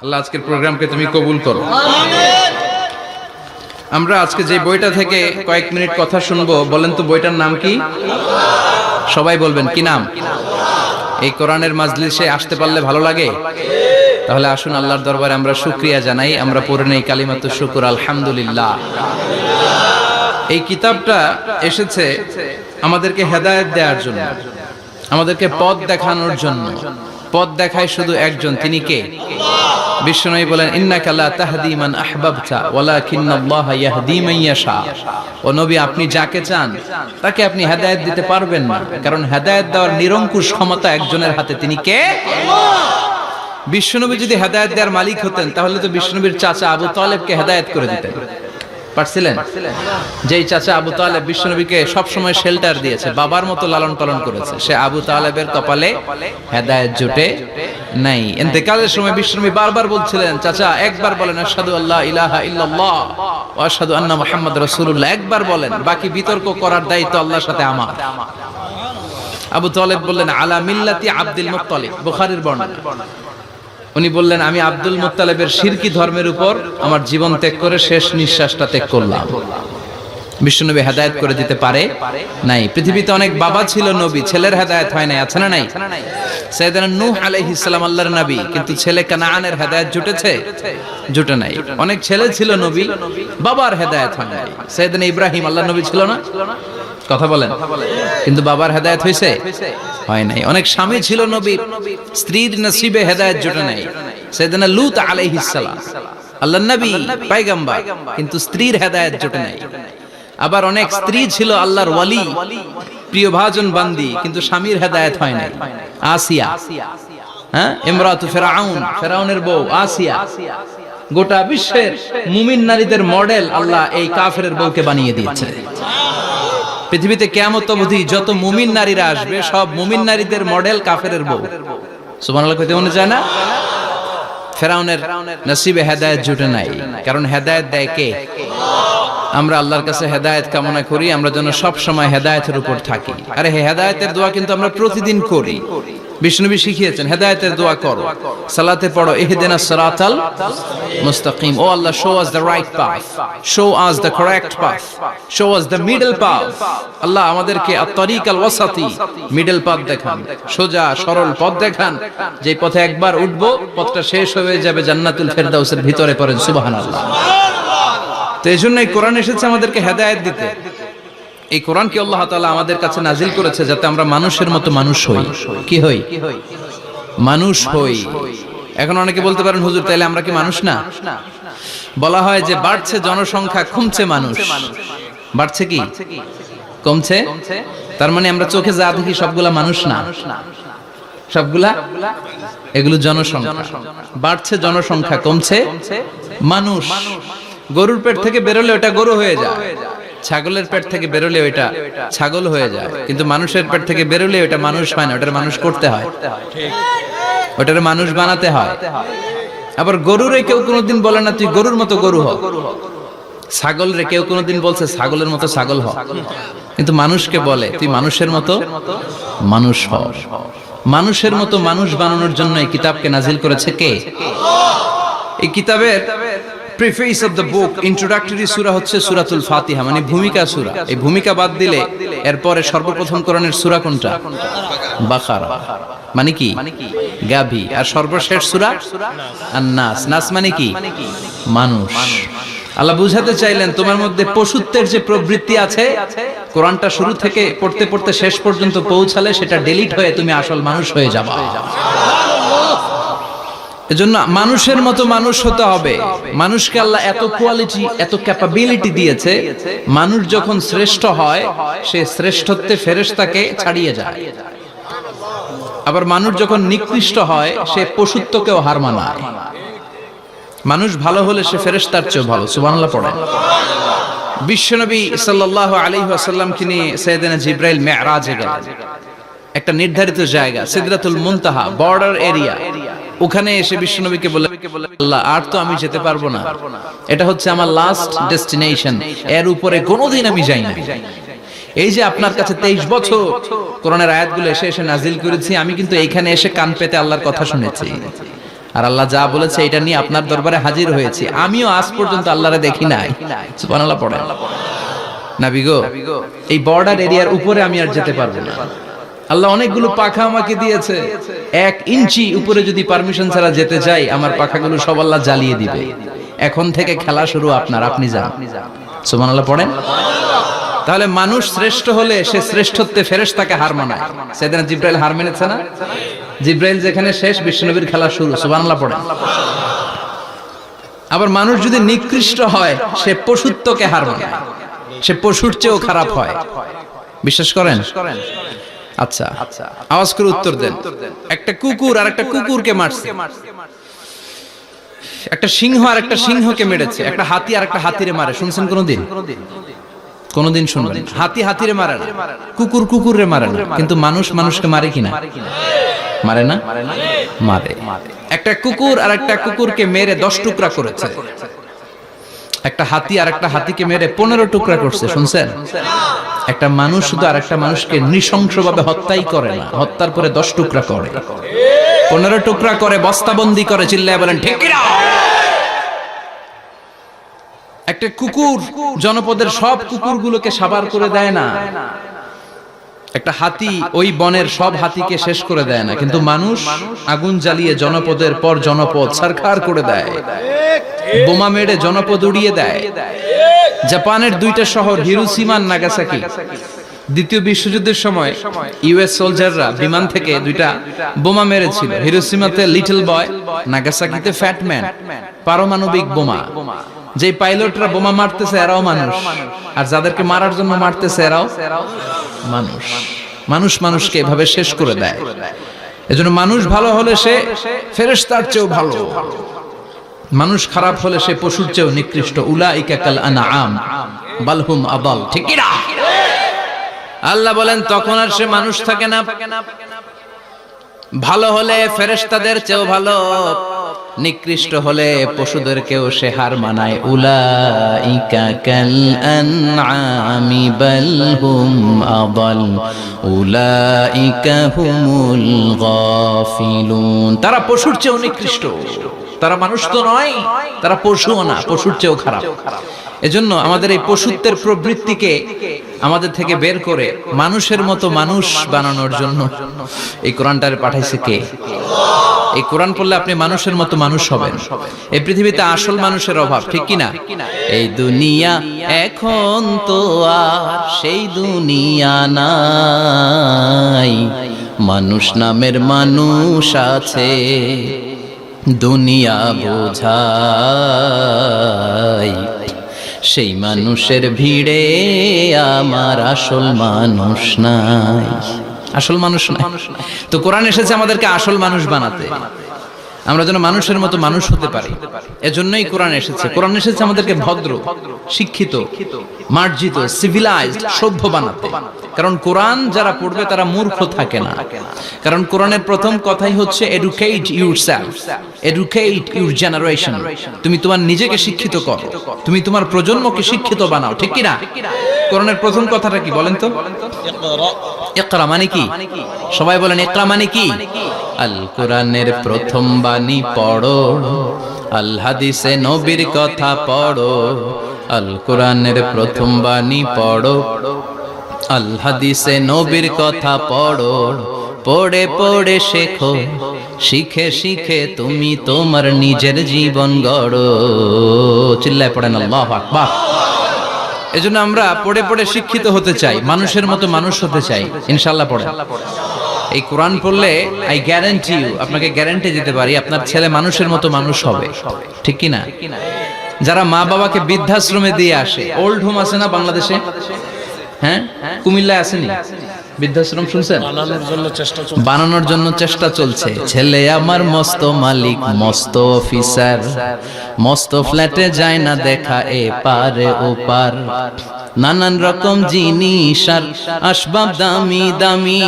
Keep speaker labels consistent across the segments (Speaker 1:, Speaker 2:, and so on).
Speaker 1: আল্লাহ আজকের প্রোগ্রামকে তুমি কবুল করো। আমরা আজকে যে বইটা থেকে কয়েক মিনিট কথা শুনবো, বলেন তো বইটার নাম কি? সবাই বলবেন কি নাম? এই কোরআনের মাজলিসে আসতে পারলে ভালো লাগে? তাহলে আসুন আল্লাহর দরবারে আমরা শুকরিয়া জানাই। আমরা পড়ে নেই কালিমাতু শুকর, আলহামদুলিল্লাহ। এই কিতাবটা এসেছে আমাদেরকে হেদায়েত দেওয়ার জন্য, আমাদেরকে পথ দেখানোর জন্য। পথ দেখায় শুধু একজন, তিনি কে? বিশ্বনবী বলেন, ইন্নাকা লা তাহদি মান আহবাবতা ওয়ালাকিন্নাল্লাহা ইয়াহদি মান ইয়াশা। ও নবী, আপনি যাকে চান তাকে আপনি হেদায়েত দিতে পারবেন না, কারণ হেদায়েত দেওয়ার নিরঙ্কুশ ক্ষমতা একজনের হাতে, তিনি কে? বিশ্বনবী যদি হেদায়েত দেওয়ার মালিক হতেন, তাহলে তো বিশ্বনবীর চাচা আবু তালেবকে হেদায়েত করে দিতেন পারছিলেন? যেই চাচা আবু তালেব বিশ্বনবীকে সবসময় শেল্টার দিয়েছে, বাবার মতো লালন পালন করেছে, সে আবু তালেবের কপালে হেদায়েত জুটে নাই। ইন্তেকালের সময় বিশ্বনবী বারবার বলছিলেন, চাচা একবার বলেন আশহাদু আল্লা ইলাহা ইল্লাল্লাহ ওয়া আশহাদু আন্না মুহাম্মাদ রাসূলুল্লাহ, একবার বলেন, বাকি বিতর্ক করার দায়িত্ব আল্লাহর সাথে আমার। আবু তালেব বললেন, আলা মিল্লাতি আব্দুল মুত্তালিব, বুখারীর বর্ণনা। উনি বললেন, আমি আব্দুল মুত্তালিবের শিরকি ধর্মের উপর আমার জীবন ত্যাগ করে শেষ নিঃশ্বাসটা ত্যাগ করলাম। বিশ্বনবী হেদায়েত করে দিতে পারে নাই। পৃথিবীতে অনেক বাবা ছিল নবী, ছেলের হেদায়েত হয় নাই, আছে না নাই? সাইয়েদনা নূহ আলাইহিস সালাম আল্লাহর নবী, কিন্তু ছেলে কানানের হেদায়েত জুটেছে? জুটে নাই। অনেক ছেলে ছিল নবী, বাবার হেদায়েত হয় নাই। সাইয়েদনা ইব্রাহিম আল্লাহর নবী ছিল না? কথা বলেন। কিন্তু বাবার হেদায়েত হয়েছে? হয় নাই। অনেক স্বামী ছিল নবী, স্ত্রীর নসিবে হেদায়েত জুটে নাই। সাইয়েদনা লূত আলাইহিস সালাম আল্লাহর নবী, পয়গম্বর, কিন্তু স্ত্রীর হেদায়েত জুটে নাই। আবার অনেক স্ত্রী ছিল আল্লাহর ওয়ালি, প্রিয় ভাজন বান্দি, কিন্তু স্বামীর হেদায়েত হয় নাই। আসিয়া, হ্যাঁ, ইমরাতু ফিরআউন, ফিরআউনের বউ আসিয়া। গোটা বিশ্বের মুমিন নারীদের মডেল আল্লাহ এই কাফেরের বউকে বানিয়ে দিয়েছে। পৃথিবীতে কিয়ামত অবধি যত মুমিন নারীরা আসবে, সব মুমিন নারীদের মডেল কাফেরের বউ। সুবহানাল্লাহ কইতে মনে যায় না? ফিরআউনের নসিবে হেদায়েত জুটে নাই, কারণ হেদায়েত দেয় কে? আমরা আল্লাহর কাছে হেদায়েত কামনা করি, আমরা যেন সব সময় হেদায়েতের উপর থাকি। আরে হেদায়েতের দোয়া কিন্তু আমরা প্রতিদিন করি। বিষ্ণুবী শিখিয়েছেন, হেদায়েতের দোয়া করো, সালাতে পড়ো, ইহদিনাস সিরাতাল মুস্তাকিম। ও Allah, show us the right path, show us the correct path, show us the middle path. Allah আমাদেরকে আত-তারিকাল ওয়াসাতি, মিডল পাথ দেখান, সোজা সরল পথ দেখান, যে পথে একবার উঠবো পথটা শেষ হয়ে যাবে জান্নাতুল ফেরদাউসের ভিতরে। পড়েন সুবহানাল্লাহ। তো এই জন্যই কোরআন এসেছে আমাদেরকে হেদায়েত দিতে। এই কোরআনকে আল্লাহ তাআলা আমাদের কাছে নাজিল করেছে যাতে আমরা মানুষের মতো মানুষ হই। কি হই? মানুষ হই। এখন অনেকে বলতে পারেন, হুজুর তাইলে আমরা কি মানুষ না? বলা হয় যে বাড়ছে জনসংখ্যা, কমছে মানুষ। বাড়ছে কি কমছে? তার মানে আমরা চোখে যা দেখি সবগুলা মানুষ না, সবগুলা এগুলো জনসংখ্যা। বাড়ছে জনসংখ্যা, কমছে মানুষ। গরুর পেট থেকে বেরোলে ওটা গরু হয়ে যায়, ছাগলের পেট থেকে বেরোলে ওইটা ছাগল হয়ে যায়, কিন্তু মানুষের পেট থেকে বেরোলে ওটা মানুষ হয় না, ওটার মানুষ করতে হয়, ওটার মানুষ বানাতে হয়। আবার গরুরে কেউ কোনোদিন বলে না তুই গরুর মতো গরু হ, ছাগল রে কেউ কোনোদিন বলছে ছাগলের মতো ছাগল হ, কিন্তু মানুষকে বলে তুই মানুষের মতো মানুষ হ। মানুষের মতো মানুষ বানানোর জন্য এই কিতাবকে নাজিল করেছে কে? এই কিতাবের preface of the book, introductory সূরা হচ্ছে সূরাতুল ফাতিহা, মানে ভূমিকা সূরা। এই ভূমিকা বাদ দিলে এরপরে সর্বপ্রথম কোরআনের সূরা কোনটা? বাকারা, মানে কি? গাভী। আর সর্বশেষ সূরা আন-নাস। নাস মানে কি? মানুষ। আল্লাহ বুঝাতে চাইলেন তোমার মধ্যে পশুত্বের যে প্রবৃত্তি আছে, কোরআনটা শুরু থেকে পড়তে পড়তে শেষ পর্যন্ত পৌঁছালে সেটা ডিলিট হয়ে তুমি আসল মানুষ হয়ে যাবা। এজন্য মানুষের মতো মানুষ হতে হবে। মানুষকে আল্লাহ এত কোয়ালিটি, এত ক্যাপাবিলিটি দিয়েছে, মানুষ যখন শ্রেষ্ঠ হয় সে শ্রেষ্ঠত্বে ফেরেশতাকে ছাড়িয়ে যায়। আবার মানুষ যখন নিকৃষ্ট হয় সে পশুত্বকেও হার মানায়। মানুষ ভালো হলে সে ফেরেশতার চেয়ে ভালো। সুবহানাল্লাহ পড়েন। বিশ্বনবী সাল্লাল্লাহু আলাইহি ওয়াসাল্লামকে নিয়ে সাইয়েদনা জিবরাইল মিরাজে গেলেন। একটা নির্ধারিত জায়গা, সিদরাতুল মুনতাহা, বর্ডার এরিয়া। ওখানে এসে বিশ্বনবীকে বলে, আল্লাহ আর তো আমি যেতে পারবো না, এটা হচ্ছে আমার লাস্ট ডেস্টিনেশন, এর উপরে কোনোদিন আমি যাই না। এই যে আপনার কাছে 23 বছর কোরআনের আয়াতগুলো এসে এসে নাজিল করেছি, আমি কিন্তু এইখানে এসে কান পেতে আল্লাহর কথা শুনেছি। আর আল্লাহ যা বলেছে এটা নিয়ে আপনার দরবারে হাজির হয়েছি, আমিও আজ পর্যন্ত আল্লাহরে দেখি নাই। সুবহানাল্লাহ পড়েন। নবী গো, এই বর্ডার এরিয়ার উপরে আমি আর যেতে পারবো না। আল্লাহ অনেকগুলো পাখা আমাকে দিয়েছে, 1 ইঞ্চি উপরে যদি পারমিশন ছাড়া যেতে চাই, আমার পাখাগুলো সব আল্লাহ জ্বালিয়ে দিবে। এখন থেকে খেলা শুরু আপনার, আপনি যান। সুবহানাল্লাহ পড়েন। তাহলে মানুষ শ্রেষ্ঠ হলে সে শ্রেষ্ঠত্বে ফেরেশতাকে হার মানায়। সেদিন জিব্রাইল হার মেনেছে না? জিব্রাইল যেখানে শেষ, বিশ্বনবীর খেলা শুরু। সুবহানাল্লাহ পড়েন। আবার মানুষ যদি নিকৃষ্ট হয়, সে পশুত্বকে হার মানায়, সে পশুর চেয়েও খারাপ হয়। বিশ্বাস করেন? আচ্ছা, আওয়াজ করে উত্তর দেন। একটা কুকুর আর একটা কুকুরকে মারছে, একটা সিংহ আর একটা সিংহকে মেরেছে, একটা হাতি আর একটা হাতিরে মারে। শুনছেন কোনদিন? কোনদিন শুনবেন? হাতি হাতিরে মারে না, কুকুর কুকুরে মারে না, কিন্তু মানুষ মানুষকে মারে কিনা? মারে না? মারে। একটা কুকুর আর একটা কুকুরকে মেরে 10 টুকরা করেছে। একটা হাতি আর একটা হাতিকে মেরে 15 টুকরা করছে। শুনছেন? একটা মানুষ শুধু আর একটা মানুষকে নৃশংসভাবে হত্যাই করে না, হত্যার পরে 10 টুকরা করে, 15 টুকরা করে, বস্তাবন্দি করে। চিল্লায় বলেন ঠিক কিনা? একটা কুকুর জনপদের সব কুকুরগুলোকে সাবার করে দেয় না, একটা হাতি ওই বনের সব হাতিকে শেষ করে দেয় না, কিন্তু মানুষ আগুন জ্বালিয়ে জনপদের পর জনপদ ছারখার করে দেয়, বোমা মেরে জনপদ উড়িয়ে দেয়। জাপানের 2টা শহর হিরোশিমা আর নাগাসাকি, দ্বিতীয় বিশ্বযুদ্ধের সময় ইউএস সোলজাররা বিমান থেকে 2টা বোমা মেরেছিল। হিরোশিমাতে লিটল বয়, নাগাসাকিতে ফ্যাট ম্যান। পারমাণবিক বোমা। যে পাইলটরা বোমা মারতেছে এরাও মানুষ, আর যাদেরকে মারার জন্য মারতেছে এরাও মানুষ। মানুষ মানুষকে এভাবে শেষ করে দেয়। এজন্য মানুষ ভালো হলে সে ফেরেশতার চেয়েও ভালো, মানুষ খারাপ হলে সে পশুর চেয়েও নিকৃষ্ট। উলাইকা কাল আনআম বাল হুম আদাল। ঠিক কি না? আল্লাহ বলেন তখন আর সে মানুষ থাকে না। ভালো হলে ফেরেশতাদের চেয়েও ভালো, নিকৃষ্ট হলে পশুদেরকেও সে হার মানায়। উলাইকা কাল আনআমি বাল হুম আদাল উলাইকা হুমুল গাফিলুন। তারা পশুর চেয়েও নিকৃষ্ট, তারা মানুষ তো নয়, তারা পশুও না, পশুর চেয়েও খারাপ। এজন্য আমাদের এই পশুত্বের প্রবৃত্তিকে আমাদের থেকে বের করে মানুষের মতো মানুষ বানানোর জন্য এই কোরআনটারে পাঠাইছে কে? এই কোরআন পড়লে আপনি মানুষের মতো মানুষ হবেন। এই পৃথিবীতে আসল মানুষের অভাব, ঠিক কি না? এই দুনিয়া এখন তো আর সেই দুনিয়া নাই, মানুষ নামের মানুষ আছে, দুনিয়া বোঝাই। সেই মানুষের ভিড়ে আমার আসল মানুষ নাই, আসল মানুষ নাই। তো কোরআন এসেছে আমাদেরকে আসল মানুষ বানাতে, আমরা যেন মানুষের মতো মানুষ হতে পারি। এজন্যই কোরআন এসেছে। কোরআন এসেছে আমাদেরকে ভদ্র, শিক্ষিত, মার্জিত, সিভিলাইজড, সভ্য বানাতে। কারণ কোরআন যারা পড়বে তারা মূর্খ থাকে না। কারণ কোরআনের প্রথম কথাই হচ্ছে educate yourself, educate your generation. তুমি তোমার নিজেকে শিক্ষিত করো, তুমি তোমার প্রজন্মকে শিক্ষিত বানাও। ঠিক কি না? কোরআনের প্রথম কথাটা কি বলেন তো? ইকরা মানে কি? সবাই বলেন ইকরা মানে কি? আল কোরআনের প্রথম বাণী পড়ো, আল হাদিসে নবীর কথা পড়ো। আল কোরআনের প্রথম বাণী পড়ো, আল হাদিসে নবীর কথা পড়ো। পড়ে পড়ে শেখো, শিখে শিখে তুমি তোমার নিজের জীবন গড়ো। চিল্লায় পড়েন আল্লাহু আকবার। এজন্য আমরা পড়ে পড়ে শিক্ষিত হতে চাই, মানুষের মতো মানুষ হতে চাই। ইনশাআল্লাহ পড়েন। এই কোরআন পড়লে আই গ্যারান্টি ইউ, আপনাকে গ্যারান্টি দিতে পারি আপনার ছেলে মানুষের মতো মানুষ হবে। ঠিক কি না? যারা মা বাবাকে বৃদ্ধাশ্রমে দিয়ে আসে, ওল্ড হোম আছে না বাংলাদেশে? হ্যাঁ, কুমিল্লায় আসেনি বৃদ্ধাশ্রম? শুনছেন? বানানোর জন্য চেষ্টা চলছে। ছেলে আমার মস্ত মালিক, মস্ত অফিসার, মস্ত ফ্ল্যাটে যায় না দেখা এ পারে ও পার। নানান রকম জিনিস আর আসবাব দামি দামি,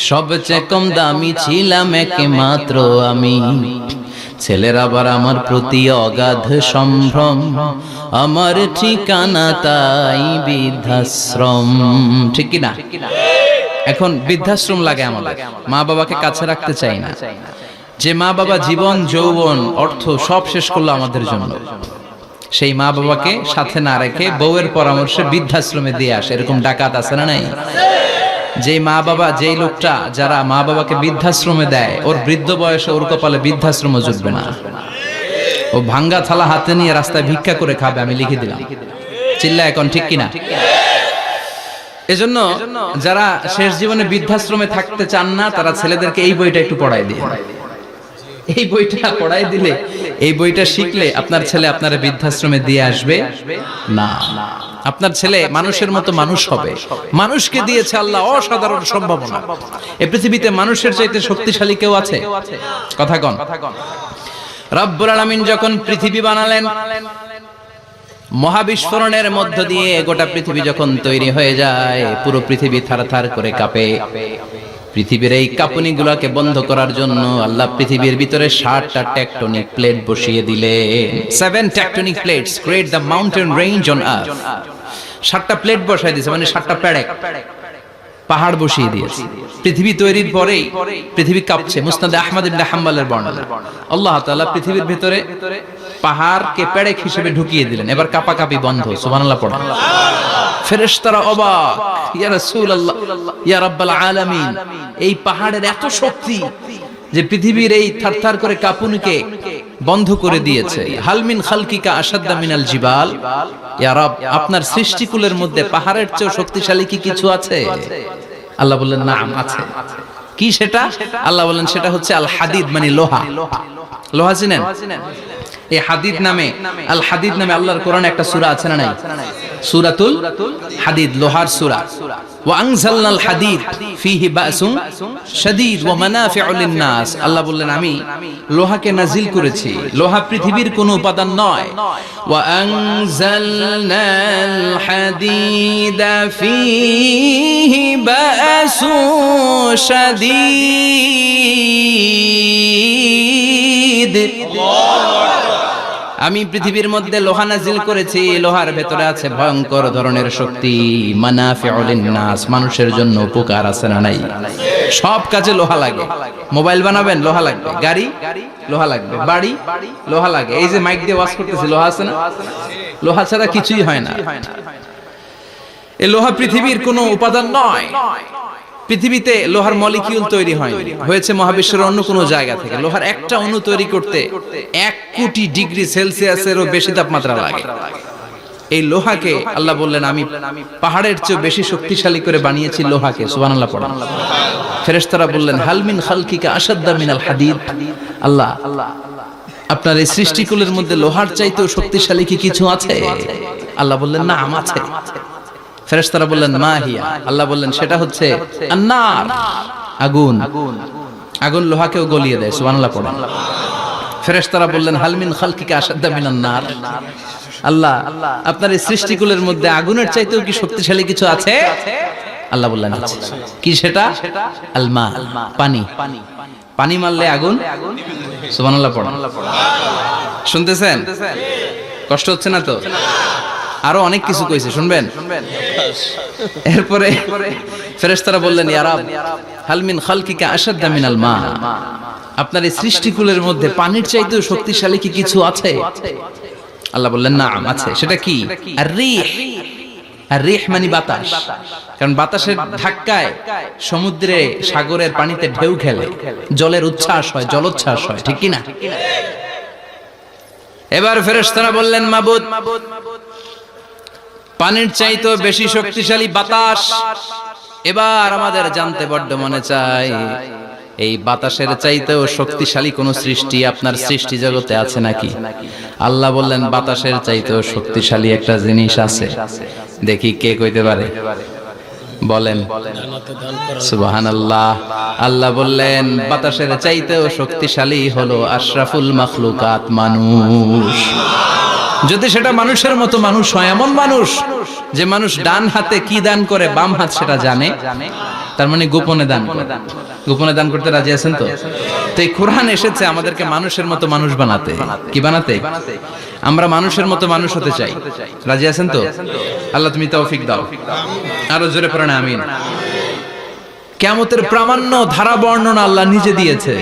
Speaker 1: সবচেয়ে কম দামি ছিলাম একমাত্র আমি। ছেলের আবার আমার প্রতি অগাধ সম্ভ্রম, আমার ঠিকানা তাই বৃদ্ধাশ্রম। ঠিক কি না? এখন বৃদ্ধাশ্রম লাগে আমাদের, মা বাবাকে কাছে রাখতে চাই না। যে মা বাবা জীবন যৌবন অর্থ সব শেষ করলো আমাদের জন্য, সেই মা বাবাকে সাথে না রেখে বউয়ের পরামর্শে বৃদ্ধাশ্রমে দিয়ে আসে, এরকম ডাকাত আছে না নাই? যে মা বাবা, যেই লোকটা যারা মা বাবাকে বৃদ্ধাশ্রমে দেয়, ওর বৃদ্ধ বয়সে ওর কপালে বৃদ্ধাশ্রম জুটবে না। ও ভাঙ্গা থালা হাতে নিয়ে রাস্তায় ভিক্ষা করে খাবে, আমি লিখে দিলাম। চিল্লা এখন ঠিক কিনা? এজন্য যারা শেষ জীবনে বৃদ্ধাশ্রমে থাকতে চান না, তারা ছেলেদেরকে এই বইটা একটু পড়াই দিয়ে, এই বইটা পড়াই দিলে, এই বইটা শিখলে আপনার ছেলে আপনার বৃদ্ধাশ্রমে দিয়ে আসবে না। আপনার ছেলে মানুষের মতো মানুষ হবে। মানুষকে দিয়েছে আল্লাহ অসাধারণ সম্ভাবনা। এই পৃথিবীতে মানুষের চাইতে শক্তিশালী কেউ আছে? কথা কন। রব্বুল আলামিন যখন পৃথিবী বানালেন, মহাবিস্ফোরণের মধ্য দিয়ে গোটা পৃথিবী যখন তৈরি হয়ে যায়, পুরো পৃথিবী থারথার করে কাঁপে। পৃথিবীর এই কাঁপুনিগুলোকে বন্ধ করার জন্য আল্লাহ পৃথিবীর ভিতরে 7টা টেকটনিক প্লেট বসিয়ে দিলেন। 7 tectonic plates create the mountain range on earth. 7টা প্লেট বসাই দিয়েছে, মানে 7টা পেরেক, পাহাড় বসিয়ে দিয়েছে। পৃথিবী তৈরির পরেই পৃথিবী কাঁপছে। মুসনাদে আহমদ ইবনে হাম্বলের বর্ণনা, আল্লাহ তাআলা পৃথিবীর ভিতরে পাহাড়কে পেরেক হিসেবে ঢুকিয়ে দিলেন। এবার কাঁপাকাঁপি বন্ধ। সুবহানাল্লাহ পড়েন। ফেরেশতারা অবাক, ইয়া রাসূলুল্লাহ, ইয়া রাব্বাল আলামিন, এই পাহাড়ের এত শক্তি যে পৃথিবীর এই থারথার করে কাঁপুনিকে বন্ধ করে দিয়েছে। হাল মিন খালকিকা আশাদ্দা মিনাল জিবাল, ইয়া রব, আপনার সৃষ্টিকুলের মধ্যে পাহাড়ের চেয়ে শক্তিশালী কি কিছু আছে? আল্লাহ বললেন নাম আছে। কি সেটা? আল্লাহ বললেন সেটা হচ্ছে আল হাদিদ, মানে লোহা। লোহা চিনেন? এই হাদিদ নামে, আল হাদিদ নামে আল্লাহর কোরআনে একটা সূরা আছে না নাই? সূরাতুল হাদিদ, লোহার সূরা। ওয়া আনজালনাল হাদিদ ফীহি বাসুন শাদীদ ওয়া মানাফিউ লিন-নাস। আল্লাহ বললেন আমি লোহাকে নাজিল করেছি। লোহা পৃথিবীর কোনো উপাদান নয়। ওয়া আনজালনাল হাদিদা ফীহি বাসুন শাদীদ। আমি পৃথিবীর মধ্যে লোহা নাজিল করেছি। লোহার ভেতরে আছে ভয়ঙ্কর ধরনের শক্তি। মানাফিউ লিন-নাস, মানুষের জন্য উপকার আছে না নাই? সব কাজে লোহা লাগে। মোবাইল বানাবেন, লোহা লাগবে। গাড়ি, লোহা লাগবে। বাড়ি, লোহা লাগে। এই যে মাইক দিয়ে ওয়াজ করতেছি, লোহা আছে না? লোহা ছাড়া কিছুই হয় না। এই লোহা পৃথিবীর কোনো উপাদান নয়। পৃথিবীতে লোহার মলিকিউল তৈরি হয়নি, হয়েছে মহাবিশ্বের অন্য কোনো জায়গা থেকে। লোহার একটা অণু তৈরি করতে 1 কোটি ডিগ্রি সেলসিয়াসেরও বেশি তাপমাত্রা লাগে। এই লোহাকে আল্লাহ বললেন আমি পাহাড়ের চেয়ে বেশি শক্তিশালী করে বানিয়েছি লোহাকে। সুবহানাল্লাহ পড়েন। ফেরেশতারা বললেন হাল মিন খালকিকা আশাদ্দা মিনাল হাদিদ। আল্লাহ, আপনার এই সৃষ্টিকুলের মধ্যে লোহার চাইতেও শক্তিশালী কি কিছু আছে? আল্লাহ বললেন না, আছে। ফেরেশতারা বললেন মা হিয়া। আল্লাহ বললেন সেটা হচ্ছে আন-নার, আগুন। আগুন লোহাকেও গলিয়ে দেয়। সুবহানাল্লাহ পড়েন। ফেরেশতারা বললেন হাল মিন খালকিকা আশাদ্দা মিনান-নার। আল্লাহ, আপনার এই সৃষ্টিকুলের মধ্যে আগুনের চাইতেও কি শক্তিশালী কিছু আছে? আল্লাহ বললেন আছে। কি সেটা? আল মা, পানি। পানি মারলে আগুন। সুবহানাল্লাহ পড়েন। শুনতেছেন? কষ্ট হচ্ছে না তো? আরো অনেক কিছু কইছে, শুনবেন? এরপরে ফেরেশতারা বললেন ইয়া রাব, হাল মিন খালকিকা আশাদ্দা মিনাল মা, আপনার এই সৃষ্টিকুলের মধ্যে পানির চাইতেও শক্তিশালী কি কিছু আছে? আল্লাহ বললেন নাম, আছে। সেটা কি? আর রিহ। আর রিহ মানে বাতাস। কারণ বাতাসের ধাক্কায় সমুদ্রে, সাগরের পানিতে ঢেউ খেলে, জলের উচ্ছ্বাস হয়, জলোচ্ছ্বাস হয়, ঠিক কি না? এবার ফেরেশতারা বললেন মাবুদ, পানির চাইতেও বেশি শক্তিশালী বাতাস। এবার আমাদের জানতে বড্ড মনে চায়, এই বাতাসের চাইতেও শক্তিশালী কোন সৃষ্টি আপনার সৃষ্টি জগতে আছে নাকি? আল্লাহ বললেন বাতাসের চাইতেও শক্তিশালী একটা জিনিস আছে। দেখি কে কইতে পারে? বলেন সুবহানাল্লাহ। আল্লাহ বললেন বাতাসের চাইতেও শক্তিশালী হলো আশরাফুল মাখলুকাত, মানুষ। যদি সেটা মানুষের মতো মানুষ হয়, এমন মানুষ যে মানুষ ডান হাতে কি দান করে বাম হাত সেটা জানে, তার মানে গোপনে দান করে। গোপনে দান করতে রাজি আছেন তো? তো এই কোরআন এসেছে আমাদেরকে মানুষের মতো মানুষ বানাতে। কি বানাতে? আমরা মানুষের মতো মানুষ হতে চাই। রাজি আছেন তো? আল্লাহ তুমি তৌফিক দাও। আরো জোরে পড়েন আমিন। কিয়ামতের প্রামাণ্য ধারা বর্ণনা আল্লাহ নিজে দিয়েছে।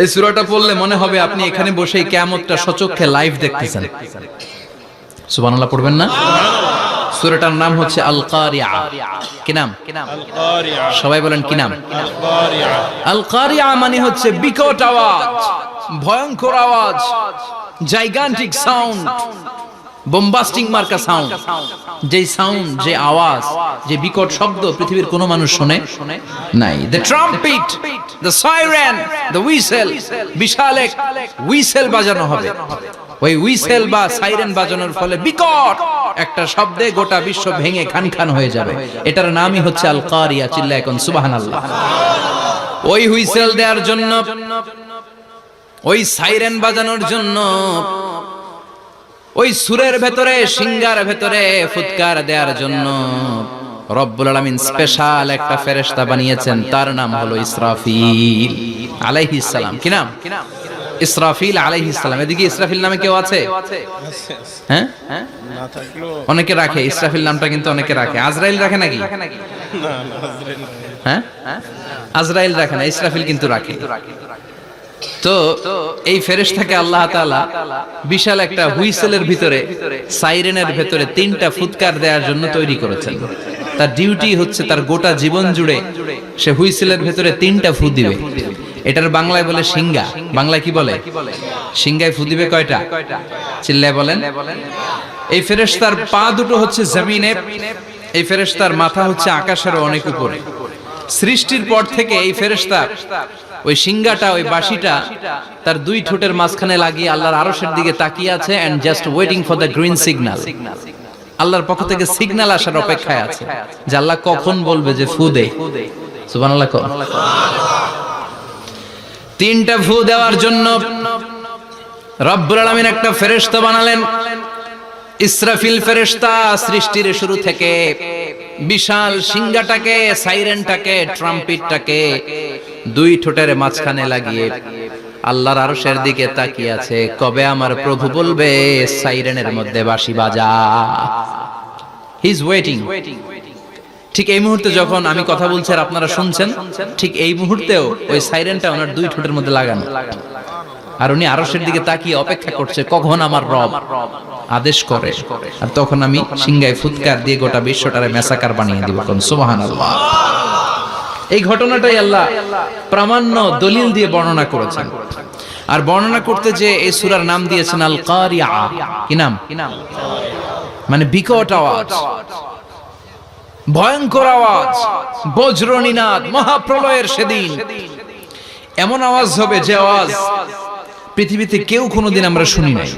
Speaker 1: এই সূরাটা পড়লে মনে হবে আপনি এখানে বসেই কিয়ামতটা সচক্ষে লাইভ দেখতেছেন। সুবহানাল্লাহ পড়বেন না? সূরাটার নাম হচ্ছে আল কারিয়া। কি নাম?
Speaker 2: আল কারিয়া।
Speaker 1: সবাই বলেন কি নাম?
Speaker 2: আল কারিয়া।
Speaker 1: আল কারিয়া মানে হচ্ছে বিকট আওয়াজ, ভয়ঙ্কর আওয়াজ, জাইগান্টিক সাউন্ড, বোম্বাস্টিং মার্কা সাউন্ড। যে সাউন্ড, যে আওয়াজ, যে বিকট শব্দ পৃথিবীর কোনো মানুষ শুনে নাই। The trumpet, the siren, the whistle, বিশাল এক হুইসেল বাজানো হবে। ওই হুইসেল বা সাইরেন বাজানোর ফলে বিকট একটা শব্দে গোটা বিশ্ব ভেঙে খান খান হয়ে যাবে। এটার নামই হচ্ছে আল কারিয়া। চিল্লা এখন সুবহানাল্লাহ। ওই হুইসেল দেওয়ার জন্য, ওই সাইরেন বাজানোর জন্য, ওই সুরের ভেতরে, সিঙ্গার ভেতরে ফুৎকার দেওয়ার জন্য রব্বুল আলামিন স্পেশাল একটা ফেরেশতা বানিয়েছেন। তার নাম হলো ইসরাফিল আলাইহিস সালাম। কি নাম? ইসরাফিল আলাইহিস সালাম। এদিকে ইসরাফিল নামে কেউ আছে? হ্যাঁ,
Speaker 2: না থাকলেও
Speaker 1: অনেকে রাখে ইসরাফিল নামটা, কিন্তু অনেকে রাখে। আজরাইল রাখে নাকি?
Speaker 2: না আজরাইল না।
Speaker 1: হ্যাঁ, আজরাইল রাখে না, ইসরাফিল কিন্তু রাখে। তো এই ফেরেশতাকে আল্লাহ তাআলা বিশাল একটা হুইসেলের ভিতরে, সাইরেনের ভিতরে তিনটা ফুৎকার দেওয়ার জন্য তৈরি করেছেন। তার ডিউটি হচ্ছে তার গোটা জীবন জুড়ে সে হুইসেলের ভিতরে তিনটা ফু দিবে। এটার বাংলায় বলে সিঙ্গা। বাংলায় কি বলে? সিঙ্গায় ফু দিবে কয়টা? চিল্লায় বলেন। এই ফেরেশতার পা দুটো হচ্ছে জমিনে, এই ফেরেশতার মাথা হচ্ছে আকাশের অনেক উপরে। সৃষ্টির পর থেকে এই ফেরেশতা ওই সিঙ্গাটা, ওই বাঁশিটা তার দুই ঠোঁটের মাঝখানে লাগিয়ে আল্লাহর আরশের দিকে তাকিয়ে আছে, and just waiting for the green signal. আল্লাহর পক্ষ থেকে সিগন্যাল আসার অপেক্ষায় আছে যে আল্লাহ কখন বলবে যে ফু দে। সুবহানাল্লাহ। তিনটা ফু দেওয়ার জন্য রব্বুল আলামিন একটা ফেরেশতা বানালেন। ইসরাফিল ফেরেশতা সৃষ্টির শুরু থেকে বিশাল সিঙ্গাটাকে, সাইরেনটাকে, ট্রাম্পেটটাকে দুই ঠোঁটের মাঝখানে লাগিয়ে আল্লাহর আরশের দিকে তাকিয়ে আছে, কবে আমার প্রভু বলবে সাইরেনের মধ্যে বাঁশি বাজা। He is waiting. ঠিক এই মুহূর্তে যখন আমি কথা বলছি আর আপনারা শুনছেন, ঠিক এই মুহূর্তেও ওই সাইরেনটা ওনার দুই ঠোঁটের মধ্যে লাগানো, আর উনি আরশের দিকে তাকিয়ে অপেক্ষা করছে কখন আমার রব আদেশ করে, আর তখন আমি সিংহায় ফুৎকার দিয়ে গোটা বিশ্বটারে মেসাকার বানিয়ে দিব। কোন সুবহানাল্লাহ। এই ঘটনাটাই আল্লাহ প্রামাণ্য দলিল দিয়ে বর্ণনা করেছেন। আর বর্ণনা করতে যে এই সূরার নাম দিয়েছেন আল কারিয়া। কি নাম? মানে বিকট আওয়াজ, ভয়ঙ্কর আওয়াজ, বজ্রনিনাদ, মহাপ্রলয়ের সেদিন এমন আওয়াজ হবে যে আওয়াজ পৃথিবীতে কেউ কোনোদিন আমরা শুনি নাই।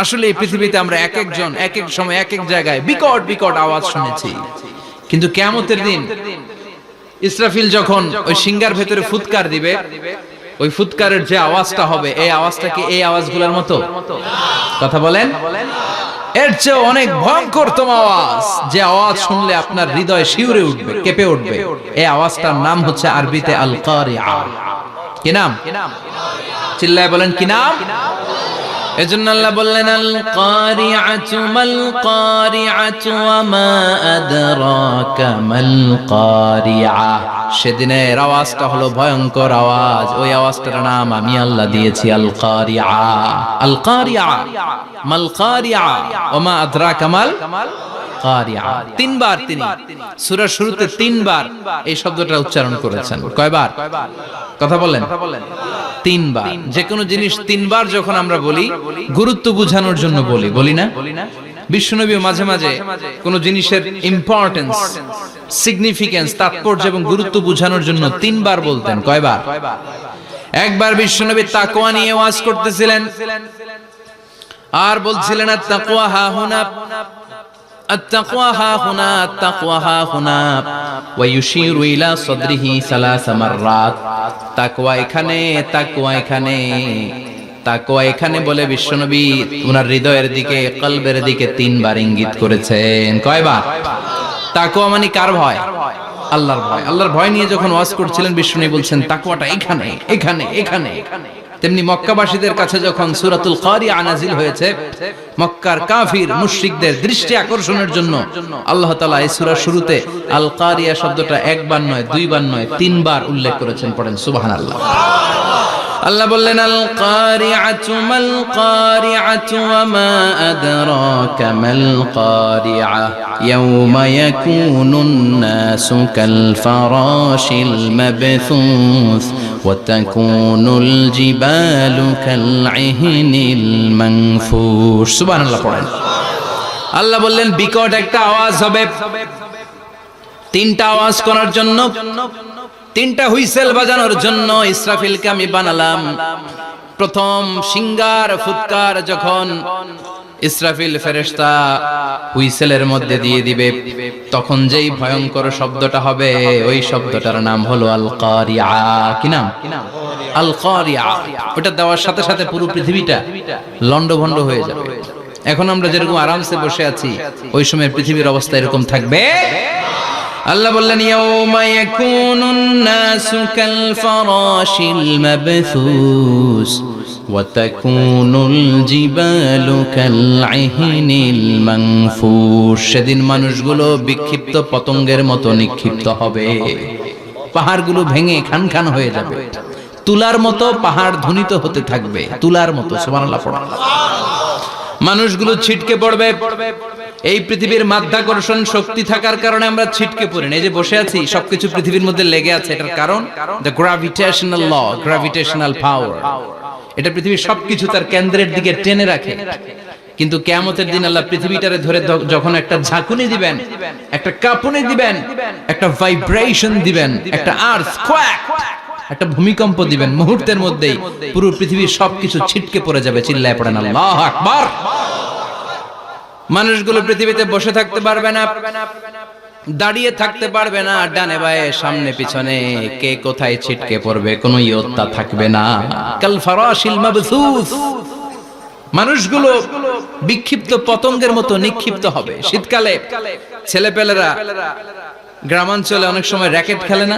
Speaker 1: আসলে এই পৃথিবীতে আমরা এক একজন এক এক সময় এক এক জায়গায় বিকট বিকট আওয়াজ শুনেছি, কিন্তু কিয়ামতের দিন ইসরাফিল যখন ওই সিঙ্গার ভেতরে ফুৎকার দিবে, ওই ফুৎকারের যে আওয়াজটা হবে, এই আওয়াজটা কি এই আওয়াজগুলোর মতো? কথা বলেন। এর চেয়ে অনেক ভয়ঙ্করতম আওয়াজ, যে আওয়াজ শুনলে আপনার হৃদয় শিউরে উঠবে, কেঁপে উঠবে। এই আওয়াজটার নাম হচ্ছে আরবিতে আল কারিয়া। কি নাম? চিল্লায় বলেন কি নাম? এজন্য আল্লাহ বললেন আল কারিআতু মাল কারিআতু ওয়া মা আদরাকা মাল কারিআ। সেদিনের আওয়াজটা হলো ভয়ঙ্কর আওয়াজ। ওই আওয়াজটার নাম আমি আল্লাহ দিয়েছি আল কারিআ। আল কারিআ মাল কারিআ ওয়া মা আদরাকা মাল কারিআ। তিনবার তিনি সূরার শুরুতে তিনবার এই শব্দটা উচ্চারণ করেছেন। কয়বার? কথা বলেন। তিনবার। যে কোনো জিনিস তিনবার যখন আমরা বলি, গুরুত্ব বোঝানোর জন্য বলি, বলি না? বিশ্বনবী মাঝে মাঝে কোন জিনিসের ইম্পর্টেন্স, সিগনিফিকেন্স, তাৎপর্য এবং গুরুত্ব বোঝানোর জন্য তিনবার বলতেন। কয়বার? একবার বিশ্বনবী তাকওয়া নিয়ে ওয়াজ করতেছিলেন আর বলছিলেন আত-তাকওয়া হা হুনা, التقوى ها هنا، التقوى ها هنا، ويشير إلى صدره ثلاث مرات। তাকওয়া এখানে, তাকওয়া এখানে, তাকওয়া এখানে বলে বিশ্বনবী ওনার হৃদয়ের দিকে, কলবের দিকে তিনবার ইঙ্গিত করেছেন। কয়বার? তাকওয়া মানে কার ভয়? আল্লাহর ভয়। আল্লাহর ভয় নিয়ে যখন ওয়াজ করছিলেন বিশ্বনবী বলছেন তাকওয়াটা এখানে, এখানে, এখানে। তেমনি মক্কাবাসীদের কাছে যখন সূরাতুল কারিয়া নাযিল হয়েছে, মক্কার কাফির মুশরিকদের দৃষ্টি আকর্ষণের জন্য আল্লাহ তাআলা এই সূরার শুরুতে আল কারিয়া শব্দটা একবার নয়, দুইবার নয়, তিনবার উল্লেখ করেছেন। পড়েন সুবহানাল্লাহ। আল্লাহ বললেন আল কারিআতু মাল কারিআতু ওয়া মা আদরাকা মাল কারিআ ইয়াওমা ইয়াকুনুন নাসু কাল ফারাশিল মাবথুস ওয়া তাকুনুল জিবালু কাল ইহনিল মানফুশ। সুবহানাল্লাহ পড়েন। আল্লাহ বললেন বিকট একটা আওয়াজ হবে, তিনটা আওয়াজ করার জন্য, তিনটা হুইসেল বাজানোর জন্য ইসরাফিলকে আমি বানালাম। প্রথম সিঙ্গার ফুৎকার যখন ইসরাফিল ফেরেশতা হুইসেলের মধ্যে দিয়ে দিবে, তখন যেই ভয়ঙ্কর শব্দটা হবে ওই শব্দটার নাম হলো আল কারিআ। কি নাম? আল কারিআ। ওটা দেওয়ার সাথে সাথে পুরো পৃথিবীটা লন্ডভন্ড হয়ে যাবে। এখন আমরা যেরকম আরামসে বসে আছি, ওই সময় পৃথিবীর অবস্থা এরকম থাকবে। আল্লাহ বললেন ইয়াউমা ইয়াকুনুন নাসু কাল ফারাশিল মাবথুস ওয়া তাকুনুল জিবালু কাল ইহনিল মানফুশ। সেদিন মানুষগুলো বিক্ষিপ্ত পতঙ্গের মতো নিক্ষিপ্ত হবে, পাহাড়গুলো ভেঙে খান খান হয়ে যাবে, তুলার মতো পাহাড় ধ্বনিত হতে থাকবে, তুলার মতো। সুবহানাল্লাহ পড়ো। মানুষগুলো ছিটকে পড়বে। এই পৃথিবীর মাধ্যাকর্ষণ শক্তি থাকার কারণে আমরা ছিটকে পড়ি না। এই যে বসে আছি, সবকিছু পৃথিবীর মধ্যে লেগে আছে, এটার কারণ দ্য গ্র্যাভিটেশনাল ল, গ্র্যাভিটেশনাল পাওয়ার। এটা পৃথিবীর সবকিছু তার কেন্দ্রের দিকে টেনে রাখে। কিন্তু কিয়ামতের দিন আল্লাহ পৃথিবীটারে ধরে যখন একটা ঝাঁকুনি দিবেন, একটা কাঁপুনি দিবেন, একটা ভাইব্রেশন দিবেন, একটা আর্থকোয়াক, একটা ভূমিকম্প দিবেন, মুহূর্তের মধ্যেই পুরো পৃথিবীর সবকিছু ছিটকে পড়ে যাবে। চিল্লায় পড়েন আল্লাহু আকবার। মানুষগুলো পৃথিবীতে বসে থাকতে পারবে না, দাঁড়িয়ে থাকতে পারবে না, ডানে বায়ে সামনে পিছনে কে কোথায় ছিটকে পড়বে কোনো ইয়ত্তা থাকবে না। কাল ফারাশিল মাবথুস। মানুষগুলো বিক্ষিপ্ত পতঙ্গের মতো নিক্ষিপ্ত হবে। শীতকালে ছেলেপেলেরা গ্রামাঞ্চলে অনেক সময় র্যাকেট খেলে না,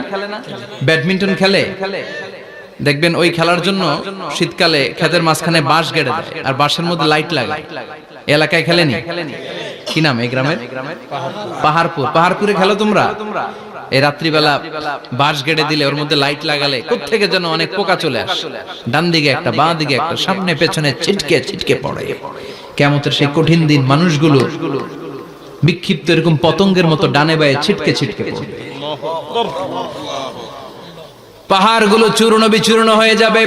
Speaker 1: ব্যাডমিন্টন খেলে, দেখবেন ওই খেলার জন্য শীতকালে ক্ষেতের মাঝখানে বাঁশ গেড়ে দেয় আর বাঁশের মধ্যে লাইট লাগায়। এলাকায় খেলেনি? কি নাম এই গ্রামের? পাহাড়পুর। পাহাড়পুরে খেলো তোমরা? এই রাত্রিবেলা বাঁশ গেড়ে দিলে ওর মধ্যে লাইট লাগালে কোত্থেকে যেন অনেক পোকা চলে আসে, ডান দিকে একটা, বাঁ দিকে একটা, সামনে পেছনে ছিটকে ছিটকে পড়ে। কিয়ামতের সেই কঠিন দিন মানুষগুলো বিক্ষিপ্ত এরকম পতঙ্গের মতো ডানে বায়ে ছিটকে ছিটকে পড়বে। পাহাড়গুলো চূর্ণ বিচূর্ণ হয়ে যাবে,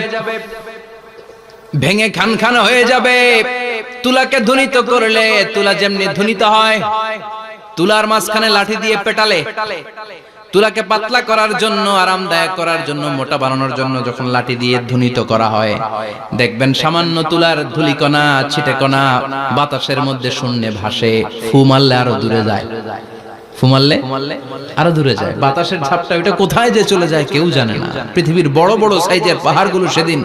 Speaker 1: ভেঙে খান খান হয়ে যাবে। তুলাকে ধ্বনিত করলে তুলা যেমনি ধ্বনিত হয়, তুলার মাঝখানে লাঠি দিয়ে পেটালে, তুলাকে পাতলা করার জন্য, আরামদায়ক করার জন্য, মোটা বানানোর জন্য যখন লাঠি দিয়ে ধ্বনিত করা হয়, দেখবেন সামান্য তুলার ধুলিকণা ছিটেকণা বাতাসের মধ্যে শূন্যে ভাসে। ফু মারলে আরো দূরে যায়, ফু মারলে আরো দূরে যায়। বাতাসের ঝাপটা ওটা কোথায় যে চলে যায় কেউ জানে না। পৃথিবীর বড় বড় সাইজের পাহাড়গুলো সেদিন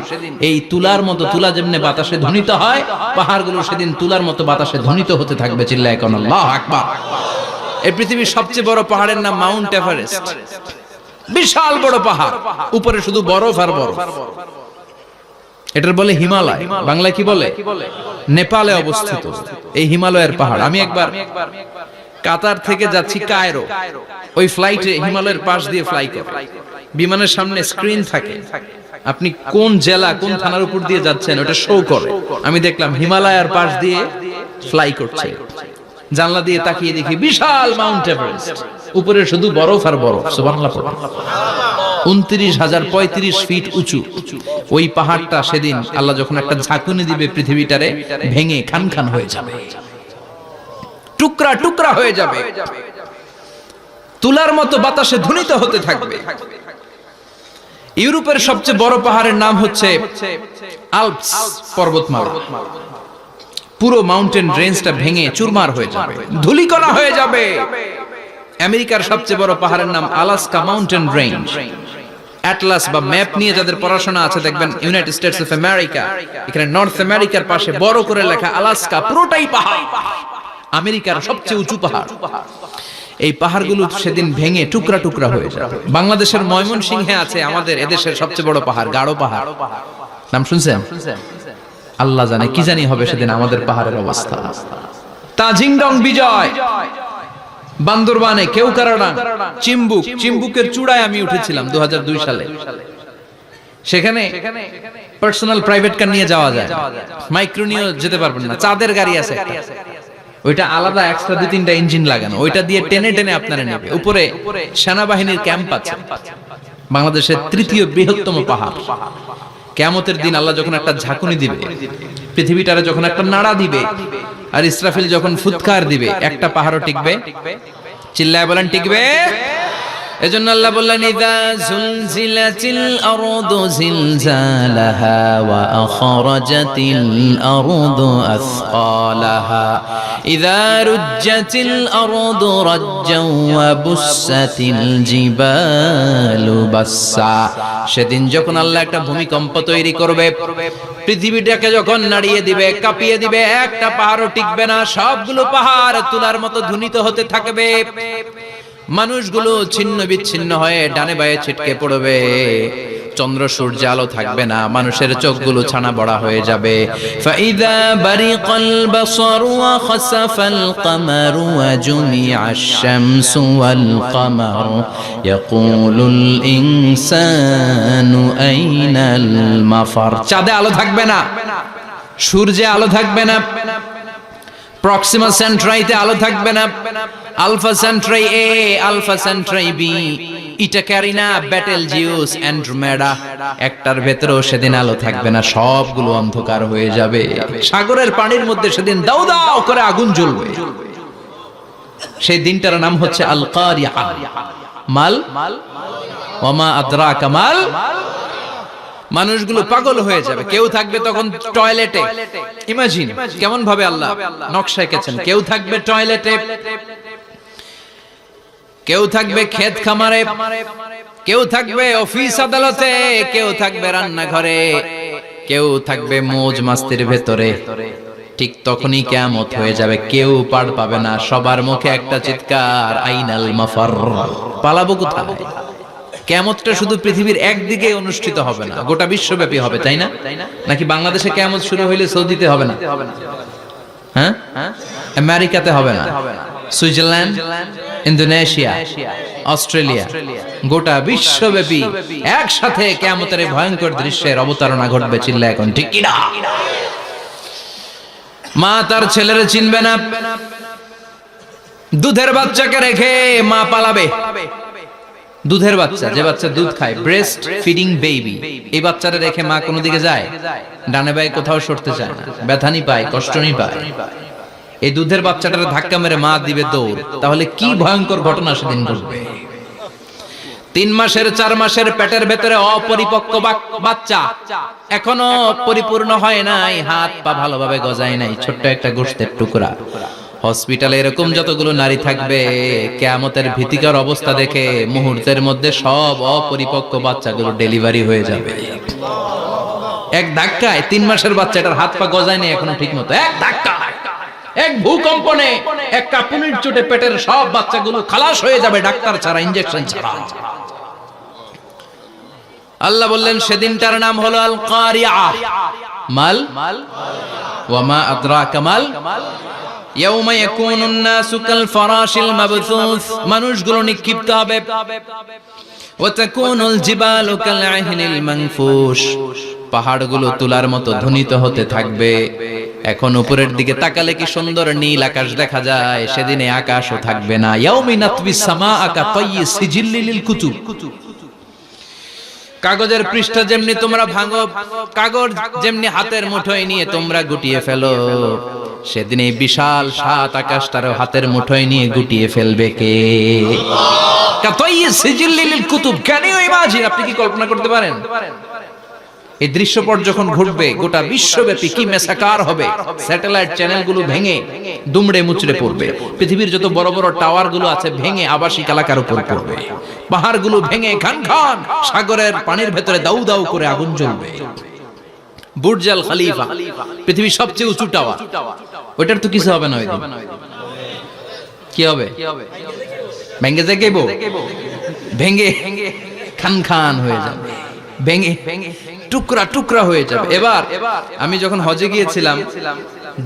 Speaker 1: এই তুলার মতো, তুলা যেমনি বাতাসে ধ্বনিত হয়, পাহাড়গুলো সেদিন তুলার মতো বাতাসে ধ্বনিত হতে থাকবে। চিল্লায় কোন আল্লাহু আকবার। এই পৃথিবীর সবচেয়ে বড় পাহাড়ের নাম মাউন্ট এভারেস্ট। বিশাল বড় পাহাড়, উপরে শুধু বরফ আর বরফ। এটার বলে হিমালয়। বাংলায় কি বলে? নেপালে অবস্থিত এই হিমালয়ের পাহাড়। আমি একবার কাতার থেকে যাচ্ছি কায়রো, ওই ফ্লাইটে হিমালয়ের পাশ দিয়ে ফ্লাই করে, বিমানের সামনে স্ক্রিন থাকে, আপনি কোন জেলা কোন থানার উপর দিয়ে যাচ্ছেন ওটা শো করে। আমি দেখলাম হিমালয়ের পাশ দিয়ে ফ্লাই করছে। জানলা দিয়ে তাকিয়ে দেখি বিশাল মাউন্ট এভারেস্ট, উপরে শুধু বরফ আর বরফ। সুবহানাল্লাহ। 29,035 ফিট উঁচু ওই পাহাড়টা সেদিন আল্লাহ যখন একটা ঝাঁকুনি দিবে, পৃথিবীটারে ভেঙে খান খান হয়ে যাবে, টুকরা টুকরা হয়ে যাবে, তুলার মতো বাতাসে ধ্বনিত হতে থাকবে। ইউরোপের সবচেয়ে বড় পাহাড়ের নাম হচ্ছে আল্পস পর্বতমালা। পুরো মাউন্টেন রেঞ্জটা ভেঙে চুরমার হয়ে যাবে, ধূলিকণা হয়ে যাবে। আমেরিকার সবচেয়ে বড় পাহাড়ের নাম আলাস্কা মাউন্টেন রেঞ্জ। অ্যাটলাস বা ম্যাপ নিয়ে যাদের পড়াশোনা আছে দেখবেন ইউনাইটেড স্টেটস অফ আমেরিকা, এখানে নর্থ আমেরিকার পাশে বড় করে লেখা আলাস্কা, পুরোটাই পাহাড়, আমেরিকার সবচেয়ে উঁচু পাহাড়। এই পাহাড়গুলো সেদিন ভেঙে টুকরা টুকরা হয়ে যাবে। বাংলাদেশের ময়মনসিংহে আছে আমাদের এদেশের সবচেয়ে বড় পাহাড়, গাঢ় পাহাড়। নাম শুনছেন? আল্লাহ জানে কি জানি হবে সেদিন আমাদের পাহাড়ের অবস্থা। তাজিংডং বিজয়, বান্দরবানে কেউকারাডাং, চিম্বুকের চূড়ায় আমি উঠেছিলাম 2002 সালে। সেখানে পার্সোনাল প্রাইভেট কার নিয়ে যাওয়া যায়, মাইক্রো নিয়েও যেতে পারবেন না, চাঁদের গাড়ি আছে একটা। ওইটা আলাদা এক্সট্রা 2-3টা ইঞ্জিন লাগানো, ওইটা দিয়ে টেনে টেনে আপনারা নেবে। উপরে সেনাবাহিনীর ক্যাম্প আছে, বাংলাদেশের 3য় বৃহত্তম পাহাড়। কিয়ামতের দিন আল্লাহ যখন একটা ঝাঁকুনি দিবে, পৃথিবীটারে যখন একটা নাড়া দিবে, আর ইসরাফিল যখন ফুৎকার দিবে, একটা পাহাড়ও টিকবে? চিল্লায় বলেন টিকবে? এজন্য আল্লাহ বললেন ইযা যুলজিলাতিল আরদু জিলজালাহা ওয়া আখরাজাতিল আরদু আসকালাহা ইযা রুজ্জাতিল আরদু রাজ্জাও ওয়া বুসাতিল জিবালু বাসসা। সেদিন যখন আল্লাহ একটা ভূমিকম্প তৈরি করবে, পৃথিবীটাকে যখন নাড়িয়ে দিবে, কাঁপিয়ে দিবে, একটা পাহাড়ও টিকবে না, সবগুলো পাহাড় তুলার মতো ধ্বনিত হতে থাকবে। মানুষগুলো ছিন্ন বিচ্ছিন্ন হয়ে ডানে বায়ে ছিটকে পড়বে, চন্দ্র সূর্য আলো থাকবে না, মানুষের চোখগুলো ছানা বড়া হয়ে যাবে। ফাইদা বারিকাল বাসারু ওয়া খাসাফাল কামারু ওয়া জুমিআশ শামসু ওয়াল কামার ইয়াকুলুল ইনসানু আইনাল মাফার। চাঁদে আলো থাকবে না, সূর্যে আলো থাকবে না, প্রক্সিমা সেন্ট্রাইতে আলো থাকবে না, আলফা সেন্ট্রাই এ, আলফা সেন্ট্রাই বি, ইটা ক্যারিনা, ব্যাটেল জিউস, অ্যান্ড্রোমেডা, একটার ভেতরেও সেদিন আলো থাকবে না, সবগুলো অন্ধকার হয়ে যাবে। সাগরের পানির মধ্যে সেদিন দাউ দাউ করে আগুন জ্বলবে। সেই দিনটার নাম হচ্ছে আল কারিআ। মাল ওয়া মা আদরাকা মাল। মানুষগুলো পাগল হয়ে যাবে। কেউ থাকবে তখন টয়লেটে, ইমাজিন কেমন ভাবে আল্লাহ নকশা এঁকেছেন। কেউ থাকবে টয়লেটে, কেউ থাকবে ক্ষেত খামারে, কেউ থাকবে অফিস আদালতে, কেউ থাকবে রান্নাঘরে, কেউ থাকবে মৌজ মাস্তির ভেতরে। ঠিক তখনই কিয়ামত হয়ে যাবে, কেউ পার পাবে না, সবার মুখে একটা চিৎকার, আইনাল মাফার। পালাবো কোথায়? কিয়ামতটা শুধু পৃথিবীর একদিকে অনুষ্ঠিত হবে না, গোটা বিশ্বব্যাপী হবে, তাই না? নাকি বাংলাদেশে কিয়ামত শুরু হইলে সৌদিতে হবে না? হ্যাঁ, আমেরিকাতে হবে না, সুইজারল্যান্ড, ইন্দোনেশিয়া, অস্ট্রেলিয়া, গোটা বিশ্বব্যাপী একসাথে কিয়ামতের ভয়ঙ্কর দৃশ্যের অবতারণা ঘটবে। চিল্লা এখন ঠিক কি না? মা তার ছেলেরে চিনবে না, দুধের বাচ্চাকে রেখে মা পালাবে। দুধের বাচ্চা, যে বাচ্চা দুধ খায়, ব্রেস্ট ফিডিং বেবি, এই বাচ্চাটা রেখে মা কোনো দিকে যায়? ডানে বায়ে কোথাও সরতে চায় না, ব্যথানি পায়, কষ্টনি পায়। এই দুধের বাচ্চাটার ধাক্কা মেরে মা দিবে দৌড়। তাহলে কি ভয়ঙ্কর ঘটনা সেদিন ঘটবে। 3 মাসের 4 মাসের পেটের ভেতরে অপরিপক্ক বাচ্চা, এখনো পরিপূর্ণ হয় নাই, হাত পা ভালোভাবে গজায় নাই, ছোট্ট একটা গোশতের টুকরা। হসপিটালে এরকম যতগুলো নারী থাকবে, কিয়ামতের ভীতিকর অবস্থা দেখে মুহূর্তের মধ্যে সব অপরিপক্ক বাচ্চাগুলো ডেলিভারি হয়ে যাবে। এক ধাক্কায় 3 মাসের বাচ্চাটার হাত পা গজায় নেই এখনো ঠিক মতো, এক ধাক্কায়, এক ভূকম্পনে, এক কাঁপুনির চোটে পেটের সব বাচ্চাগুলো খালাস হয়ে যাবে, ডাক্তার ছাড়া, ইনজেকশন ছাড়া। আল্লাহ বললেন সেদিনটার নাম হলো আল কারিআ। মাল ওয়া মা আদরাকা মাল। ইয়াউমা ইয়াকুনুন নাসু কাল ফারাশিল মাবথুস, মানুষগুলো নিক্ষিপ্ত হবে। ওয়া তাকুনুল জিবালু কাল আহিনিল মানফুশ, পাহাড়গুলো তুলার মতো ধ্বনিত হতে থাকবে। এখন উপরের দিকে তাকালে কি সুন্দর নীল আকাশ দেখা যায়, সেদিনে আকাশও থাকবে না। ইয়াউমি নাতবিস সামাআ কা তায়্যি সিজিল্লিল কুতুব, কাগজের পৃষ্ঠা যেমনি তোমরা ভাঙো, কাগজ যেমনি হাতের মুঠোয় নিয়ে তোমরা গুটিয়ে ফেলো, সেদিন এই বিশাল 7 আকাশটারও হাতের মুঠোয় নিয়ে গুটিয়ে ফেলবে কে? কাতাইয়ি সিজিল্লিল কুতুব। Can you imagine? আপনি কি কল্পনা করতে পারেন? এই দৃশ্যপট যখন ঘটবে, গোটা বিশ্বব্যাপী কি মেসাকার হবে। স্যাটেলাইট চ্যানেলগুলো ভেঙে দুমড়ে মুচড়ে পড়বে, পৃথিবীর যত বড় বড় টাওয়ার গুলো আছে ভেঙে আবাসিক এলাকার উপর পড়বে, পাহাড়গুলো ভেঙে খান খান সাগরের পানির ভেতরে দাউ দাউ করে আগুন জ্বলবে। বুর্জ আল খলিফা, পৃথিবীর সবচেয়ে উঁচু টাওয়ার, ওটার তো কিছু হবে না। ওই দিন কি হবে? ভেঙে যাইব, ভেঙে খান খান হয়ে যাবে, ভেঙে টুকরা টুকরা হয়ে যাবে। এবার আমি যখন হজে গিয়েছিলাম,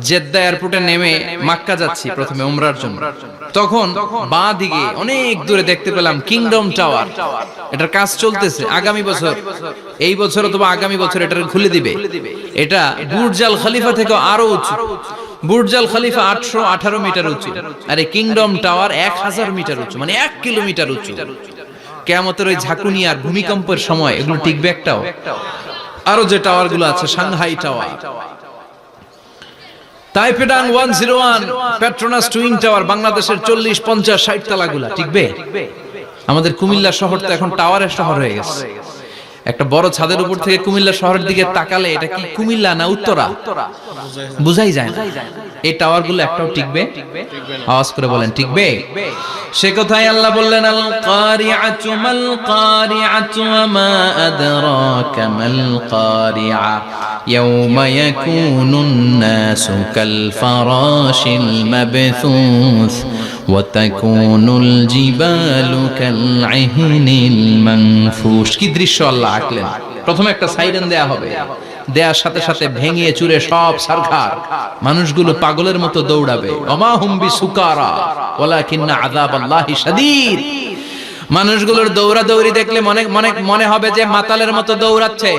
Speaker 1: জেদ্দা এয়ারপোর্টে নেমে মক্কা যাচ্ছি প্রথমে উমরার জন্য, তখন বাঁ দিকে অনেক দূরে দেখতে পেলাম কিংডম টাওয়ার। এটার কাজ চলতেছে, আগামী বছর, এই বছর অথবা আগামী বছর এটা খুলে দিবে। এটা বুর্জ আল খলিফা থেকে আরো উঁচু। বুর্জ আল খলিফা 818 মিটার উঁচু, আর এই কিংডম টাওয়ার 1000 মিটার উঁচু, মানে 1 কিলোমিটার উঁচু। কিয়ামতের ওই ঝাঁকুনি আর ভূমিকম্পের সময় এগুলো টিকবে একটাও? আরো যে টাওয়ার গুলো আছে, সাংহাই টাওয়ার, তাইপেডাং 101, পেট্রোনাস টুইন টাওয়ার, বাংলাদেশের 40, 50, 60 তলাগুলা টিকবে? আমাদের কুমিল্লা শহর তো এখন টাওয়ারের শহর হয়ে গেছে। একটা বড় ছাদের উপর থেকে কুমিল্লা শহরের দিকে তাকালে এটা কি কুমিল্লা না উত্তরা বুঝাই যায় না। এই টাওয়ার গুলো একটাও টিকবে? আওয়াজ করে বলেন, টিকবে? সে কথাই আল্লাহ বললেন, আল কারিআতু মাল কারিআতু ওয়া মা আদরাকা মাল কারিআ ইয়াওমা ইয়াকুনুন নাসু কাল ফারাশিল মাবথুস ওয়া তাকুনুল জিবালু কাল ইহনিল মানফুশ। কি দৃশ্য আল্লাহ আঁকলেন! প্রথমে একটা সাইরেন দেয়া হবে, দেয়ার সাথে সাথে ভেঙে চুরে সব সারখার, মানুষগুলো পাগলের মতো দৌড়াবে। ওমা হুম বিসুকারা ওয়ালাকিন্না আযাবাল্লাহি শাদীদ। মানুষগুলোর দৌড়াদৌড়ি দেখলে মনে হবে যে মাতালের মতো দৌড়াচ্ছে,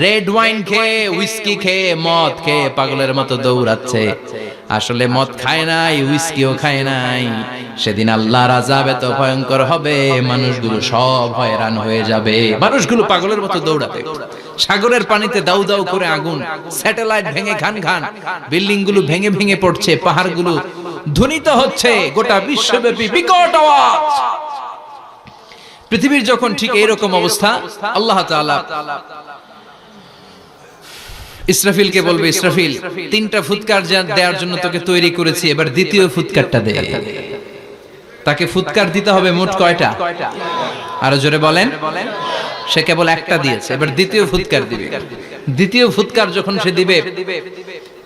Speaker 1: রেড ওয়াইন খেয়ে, হুইস্কি খেয়ে, মদ খেয়ে পাগলের মতো দৌড়াচ্ছে। আসলে মদ খায় নাই, হুইস্কিও খায় নাই। সেদিন আল্লাহর আযাব এত ভয়ঙ্কর হবে, মানুষগুলো সব হয়রান হয়ে যাবে, মানুষগুলো পাগলের মতো দৌড়াবে। সাগরের পানিতে দাউ দাউ করে আগুন, স্যাটেলাইট ভেঙে খান খান, বিল্ডিং গুলো ভেঙে ভেঙে পড়ছে, পাহাড়গুলো ধ্বনিত হচ্ছে, গোটা বিশ্বব্যাপী বিকট আওয়াজ। পৃথিবীর যখন ঠিক এইরকম অবস্থা, আল্লাহ তাআলা ইসরাফিলকে বলবে, ইসরাফিল, 3টা ফুৎকার দেওয়ার জন্য তোকে তৈরি করেছি, এবার দ্বিতীয় ফুৎকারটা দে। তাকে ফুৎকার দিতে হবে মোট কয়টা? আরো জোরে বলেন। সে কেবল একটা দিয়েছে, এবার দ্বিতীয় ফুৎকার দিবে। দ্বিতীয় ফুৎকার যখন সে দিবে,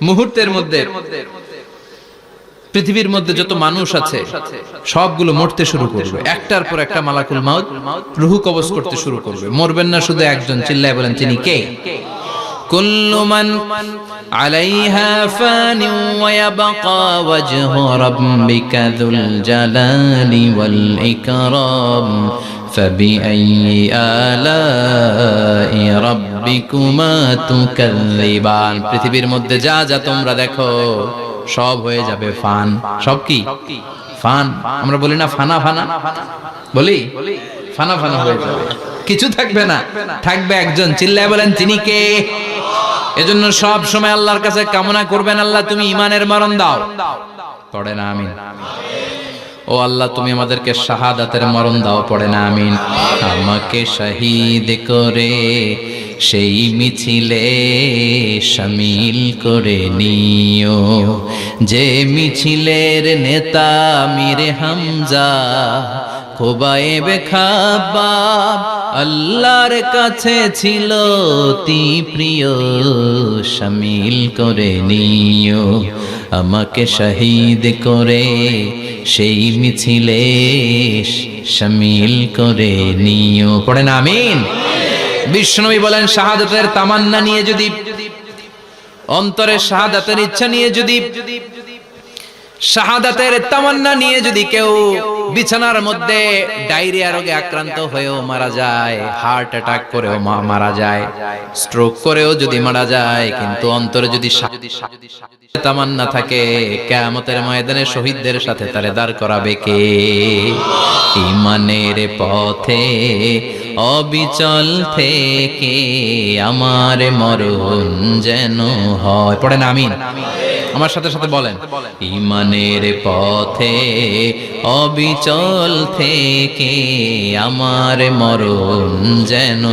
Speaker 1: মুহূর্তের মধ্যে পৃথিবীর মধ্যে যত মানুষ আছে সবগুলো মরতে শুরু করবে। একটার পর একটা মালাকুল মাউত রূহ কবজ করতে শুরু করবে। মরবেন না শুধু একজন, চিল্লায় বলেন, তিনি কে? কুল্লু মান আলাইহা ফানি ওয়া ইয়াবকা ওয়াজহু রাব্বিকা যুল জালালি ওয়াল ইকরাম ফাবিআইয়ি আলাই রাব্বিকুমা তুকাযযিবান। পৃথিবীর মধ্যে যা যা তোমরা দেখো সব হয়ে যাবে ফান। সব কি? ফান। আমরা বলি না ফানা ফানা, বলি ফানা ফানা হয়ে যাবে, কিছু থাকবে না, থাকবে একজন। চিল্লায় বলেন, তিনি কে? এজন্য সব সময় আল্লাহর কাছে কামনা করবেন, আল্লাহ তুমি ঈমানের মরণ দাও। পড়ে না আমিন? ও আল্লাহ তুমি আমাদেরকে শাহাদাতের মরণ দাও। পড়ে না আমিন? আমাকে শহীদ করে সেই মিছিলে শামিল করে নিও, যে মিছিলের নেতা মীরে হামজা খোবায়েবে খাব্বাব আল্লাহর কাছে ছিল অতি প্রিয়, শামিল করে নিও। আমাকে শহীদ করে সেই মিছিলে শামিল করে নিও। পড়েন আমিন? বিশ্বনবী বলেন, শাহাদাতের তামান্না নিয়ে যদি, অন্তরে শাহাদাতের ইচ্ছা নিয়ে যদি, শাহাদাতের তামান্না নিয়ে যদি কেউ বিছানার মধ্যে ডায়রিয়া রোগে আক্রান্ত হয়েও মারা যায়, হার্ট অ্যাটাক করেও মারা যায়, স্ট্রোক করেও যদি মারা যায়, কিন্তু অন্তরে যদি তামান্না থাকে, কিয়ামতের ময়দানে শহীদদের সাথে তারে দাঁড় করাবে কে? ঈমানের পথে অবিচল থেকে আমার মরণ যেন হয়। পড়েন আমিন? আমার সাথে সাথে বলেন, ঈমানের পথে অবিচল থেকে আমার মরণ যেন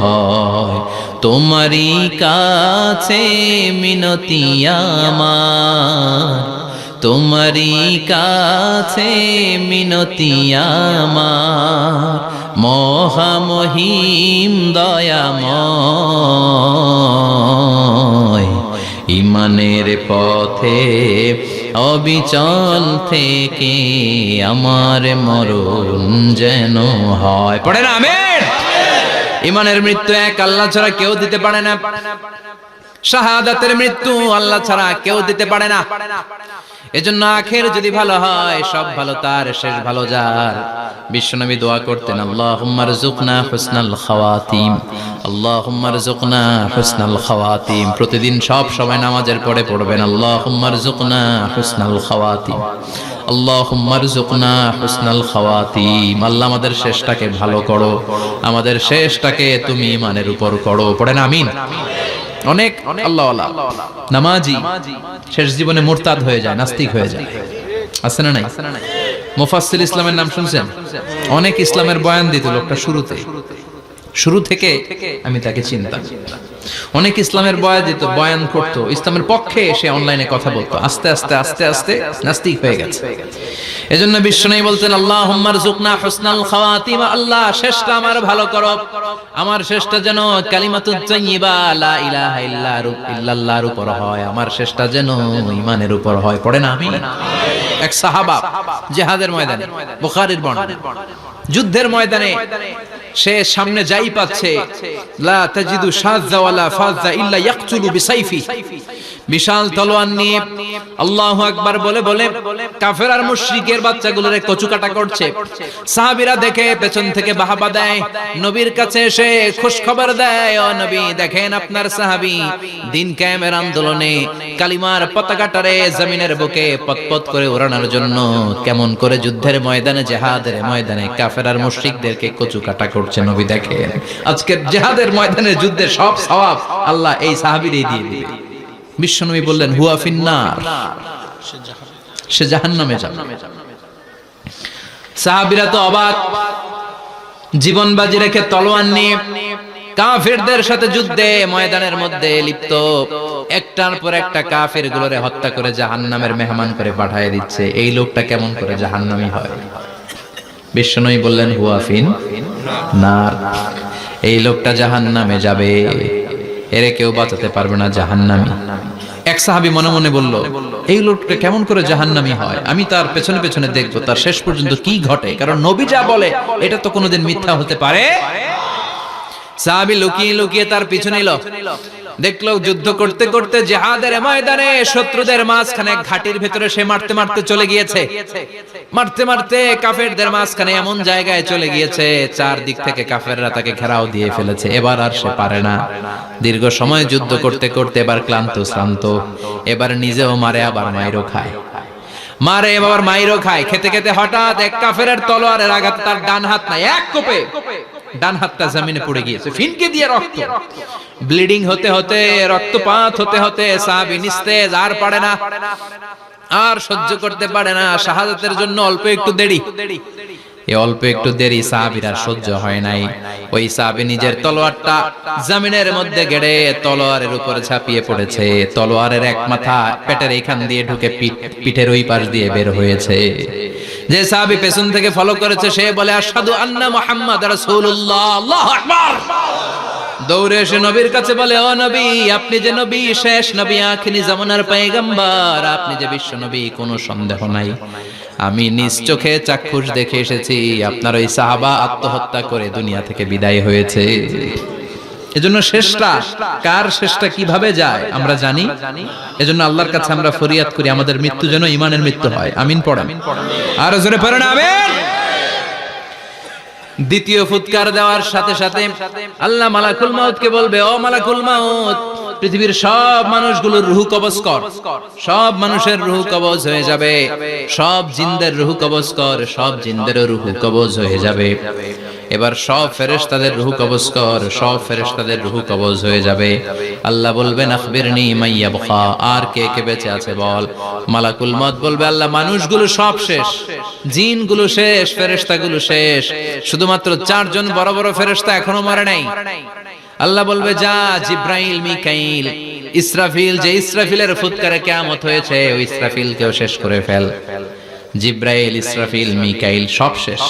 Speaker 1: হয়। তোমারই কাছে মিনতি আমার, তোমারই কাছে মিনতি আমার, মহামহিম দয়াময়। ঈমানের পথে অবিচল থেকে আমার মরণ যেন হয়। পড়ে না আমিন? ঈমানের মৃত্যু এক আল্লাহ ছাড়া কেউ দিতে পারে না। শাহাদাতের মৃত্যু আল্লাহ ছাড়া কেউ দিতে পারে না। এজন্য আখের যদি ভালো হয়, সব ভালো তার, শেষ ভালো যার। বিশ্বনবী দোয়া করতেন, আল্লাহুম্মা রযুকনা হুসনাল খাওয়াতিম, আল্লাহুম্মা রযুকনা হুসনাল খাওয়াতিম। প্রতিদিন সব সময় নামাজের পরে পড়বেন, আল্লাহুম্মা রযুকনা হুসনাল খাওয়াতিম, আল্লাহুম্মা রযুকনা হুসনাল খাওয়াতিম। আল্লাহ আমাদের শেষটাকে ভালো করো, আমাদের শেষটাকে তুমি ঈমানের উপর করো। পড়েন আমিন। অনেক আল্লাহওয়ালা নামাজি শেষ জীবনে মুরতাদ হয়ে যায়, নাস্তিক হয়ে যায়, আছে না নাই? মুফাসসির ইসলামের নাম শুনছেন? অনেক ইসলামের বয়ান দিত লোকটা শুরু থেকে আমি তাকে চিনতাম। অনেক ইসলামের বয়ান করতো, ইসলামের পক্ষে সে অনলাইনে কথা বলতো। আস্তে আস্তে আস্তে আস্তে নাস্তিক হয়ে গেছে। এজন্য বিশ্বনবী বলতেন, আল্লাহুম্মা রযুকনা হুসনাল খাওয়াতিম, আল্লাহ শেষটা আমার ভালো করো, আমার শেষটা যেন কালিমাতুত তাইয়্যিবা লা ইলাহা ইল্লাল্লাহর উপর হয়, আমার শেষটা যেন ঈমানের উপর হয়। পড়েন আমিন। এক সাহাবা জিহাদের ময়দানে, বুখারীর বর্ণনা, যুদ্ধের ময়দানে সে সামনে যাই পাচ্ছে, লা তাজিদু শাযযা ওয়ালা ফাযযা ইল্লা ইয়াকতুলু বিসাইফি, বিশাল তলোয়ার নিয়ে আল্লাহু আকবার বলে বলে কাফের আর মুশরিকের বাচ্চাগুলোরে কচুকাটা করছে। সাহাবীরা দেখে পেছন থেকে বাহাবা দেয়, নবীর কাছে এসে খুশ খবর দেয়, ও নবী দেখেন আপনার সাহাবী দিন কায়েমের আন্দোলনে কালিমার পতাকাটারে জমিনের বুকে পতপত করে ওড়ানোর জন্য কেমন করে যুদ্ধের ময়দানে, জিহাদের ময়দানে কাফের আর মুশরিকদেরকে কচুকাটা করছে। নবী দেখেন আজকের জিহাদের ময়দানে যুদ্ধের সব সওয়াব আল্লাহ এই সাহাবীরই দিয়ে দিবে। বিশ্বনবী বললেন, হুয়া ফিন্নার, সে জাহান্নামে যাবে। সাহাবীরা তো অবাক, জীবন বাজি রেখে তলোয়ার নিয়ে কাফেরদের সাথে যুদ্ধে ময়দানের মধ্যে লিপ্ত, একটার পর একটা কাফের গুলোরে হত্যা করে জাহান্নামের মেহমান করে পাঠিয়ে দিচ্ছে। এই লোকটা কেমন করে জাহান্নামী হয়? বিশ্বনবী বললেন, হুয়া ফিন্নার, এই লোকটা জাহান্নামে যাবে, এরে কেউ বাঁচাতে পারবে না, জাহান্নামী। এক সাহাবী মনে মনে বলল, এই লোকটা কেমন করে জাহান্নামী হয়, আমি তার পেছনে পেছনে দেখবো তার শেষ পর্যন্ত কি ঘটে, কারণ নবী যা বলে এটা তো কোনোদিন মিথ্যা হতে পারে। সাহাবী লুকিয়ে লুকিয়ে তার পিছনে এলো, দেখলো যুদ্ধ করতে করতে জিহাদের ময়দানে শত্রুদের মাঝখানে ঘাটির ভেতরে সে মারতে মারতে চলে গিয়েছে, মারতে মারতে কাফেরদের মাঝখানে এমন জায়গায় চলে গিয়েছে চারদিক থেকে কাফেররা তাকে ঘেরাও দিয়ে ফেলেছে। এবার আর সে পারে না, দীর্ঘ সময় যুদ্ধ করতে করতে এবার ক্লান্ত শ্রান্ত, এবার নিজেও মারে আবার মাইরও খায়, মারে আবার মাইরও খায়। খেতে খেতে হঠাৎ এক কাফেরের তলোয়ারের আঘাতে তার ডান হাত নাই, এক কোপে ডান হাতটা জমিনে পড়ে গিয়েছে, ফিনকে দিয়ে রক্ত, ব্লিডিং হতে হতে, রক্তপাত হতে হতে সাহাবী নিস্তেজ, আর পারে না, আর সহ্য করতে পারে না। শাহাদাতের জন্য অল্প একটু দেরি, এই অল্প একটু দেরি সাহাবীর আর সহ্য হয় নাই। ওই সাহাবী নিজের তলোয়ারটা জমিনের মধ্যে গেড়ে তলোয়ারের উপরে ঝাঁপিয়ে পড়েছে। তলোয়ারের এক মাথা পেটের এইখান দিয়ে ঢুকে পিঠের ওই পাশ দিয়ে বের হয়েছে। যে সাহাবী পেছন থেকে ফলো করেছে সে বলে, আশহাদু আন্না মুহাম্মাদ রাসূলুল্লাহ, আল্লাহু আকবার। দৌড়ে এসে নবীর কাছে বলে, ও নবী, আপনি যে নবী, শেষ নবী, আখিরি জামানার পয়গম্বর, আপনি যে বিশ্ব নবী, কোনো সন্দেহ নাই, আমি নিজ চোখে চাক্ষুষ দেখে এসেছি আপনার ওই সাহাবা আত্মহত্যা করে দুনিয়া থেকে বিদায় হয়েছে। এজন্য শেষটা কার, শেষটা কিভাবে যায় আমরা জানি। এজন্য আল্লাহর কাছে আমরা ফরিয়াদ করি আমাদের মৃত্যু যেন ঈমানের মৃত্যু হয়। আমিন পড়েন, আর জোরে পড়েন আমিন। দ্বিতীয় ফুৎকার দেওয়ার সাথে সাথে আল্লাহ মালাকুল মাউতকে বলবে, ও মালাকুল মাউত, পৃথিবীর সব মানুষগুলোর রূহ কবজ কর, সব মানুষের রূহ কবজ হয়ে যাবে, সব জিনদের রূহ কবজ কর, সব জিনদেরও রূহ কবজ হয়ে যাবে। এবার সব ফেরেশতাদের রূহ কবজ কর, সব ফেরেশতাদের রূহ কবজ হয়ে যাবে। আল্লাহ বলবেন, আখবিরনি মাইয়াবকা, আর কে কে বেঁচে আছে বল। মালাকুল মউত বলবে, আল্লাহ মানুষগুলো সব শেষ, জিনগুলো শেষ, ফেরেশতাগুলো শেষ, শুধুমাত্র চারজন বড় বড় ফেরেশতা এখনো মরে নাই। আল্লাহ বলবে, যা জিব্রাইল, মিকাইল, ইসরাফিল, যে ইসরাফিলের ফুৎকারে কিয়ামত হয়েছে ওই ইসরাফিলকেও শেষ করে ফেল। জিব্রাইল, ইসরাফিল, মিকাইল সব শেষ,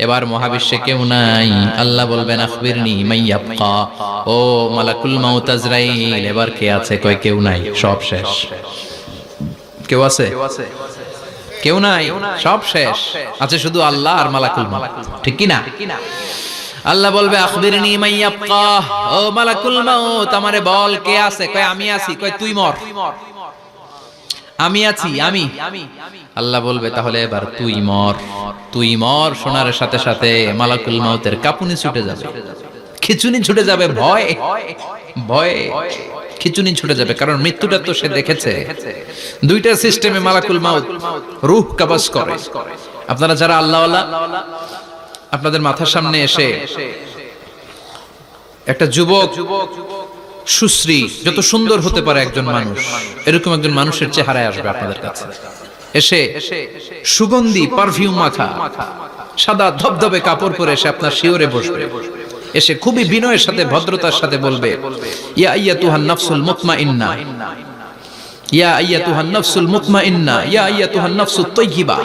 Speaker 1: এবার মহাবিশ্বে কেউ নাই। আল্লাহ বলবেন, আখবিরনি মাইয়াবকা, ও মালাকুল মাউত আজরাইল, এবার কে আছে? কয় কেউ নাই, সব শেষ। কেউ আছে? কেউ নাই, সব শেষ, আছে শুধু আল্লাহ আর মালাকুল মাউত, ঠিক কি না? আল্লাহ বলবে আখবিরনি মাইয়াবকা, ও মালাকুল মাউত আমারে বল কে আছে? কয় আমি আছি। কয় তুই মর। আমি আছি, আমি। আল্লাহ বলবে তাহলে এবার তুই মর। তুই মর শোনার সাথে সাথে মালাকুল মাউতের কাঁপুনি ছুটে যাবে, খিচুনি ছুটে যাবে, ভয় ভয় খিচুনি ছুটে যাবে, কারণ মৃত্যুটা তো সে দেখেছে। দুইটা সিস্টেমে মালাকুল মাউত রূহ কবজ করে। আপনারা যারা আল্লাহওয়ালা, আপনাদের মাথার সামনে এসে একটা যুবক সুশ্রী, যত সুন্দর হতে পারে একজন মানুষ, এরকম একজন মানুষের চেহারায় আসবে আপনাদের কাছে, এসে সুগন্ধি পারফিউম মাখা সাদা ধবধবে কাপড় পরে এসে আপনার শিওরে বসবে, এসে খুবই বিনয়ের সাথে ভদ্রতার সাথে বলবে, ইয়া আইয়াতুহান নাফসুল মুতমাইন্না, ইয়া আইয়াতুহান নাফসুল মুতমাইন্না, ইয়া আইয়াতুহান নাফসুত তাইয়্যিবা,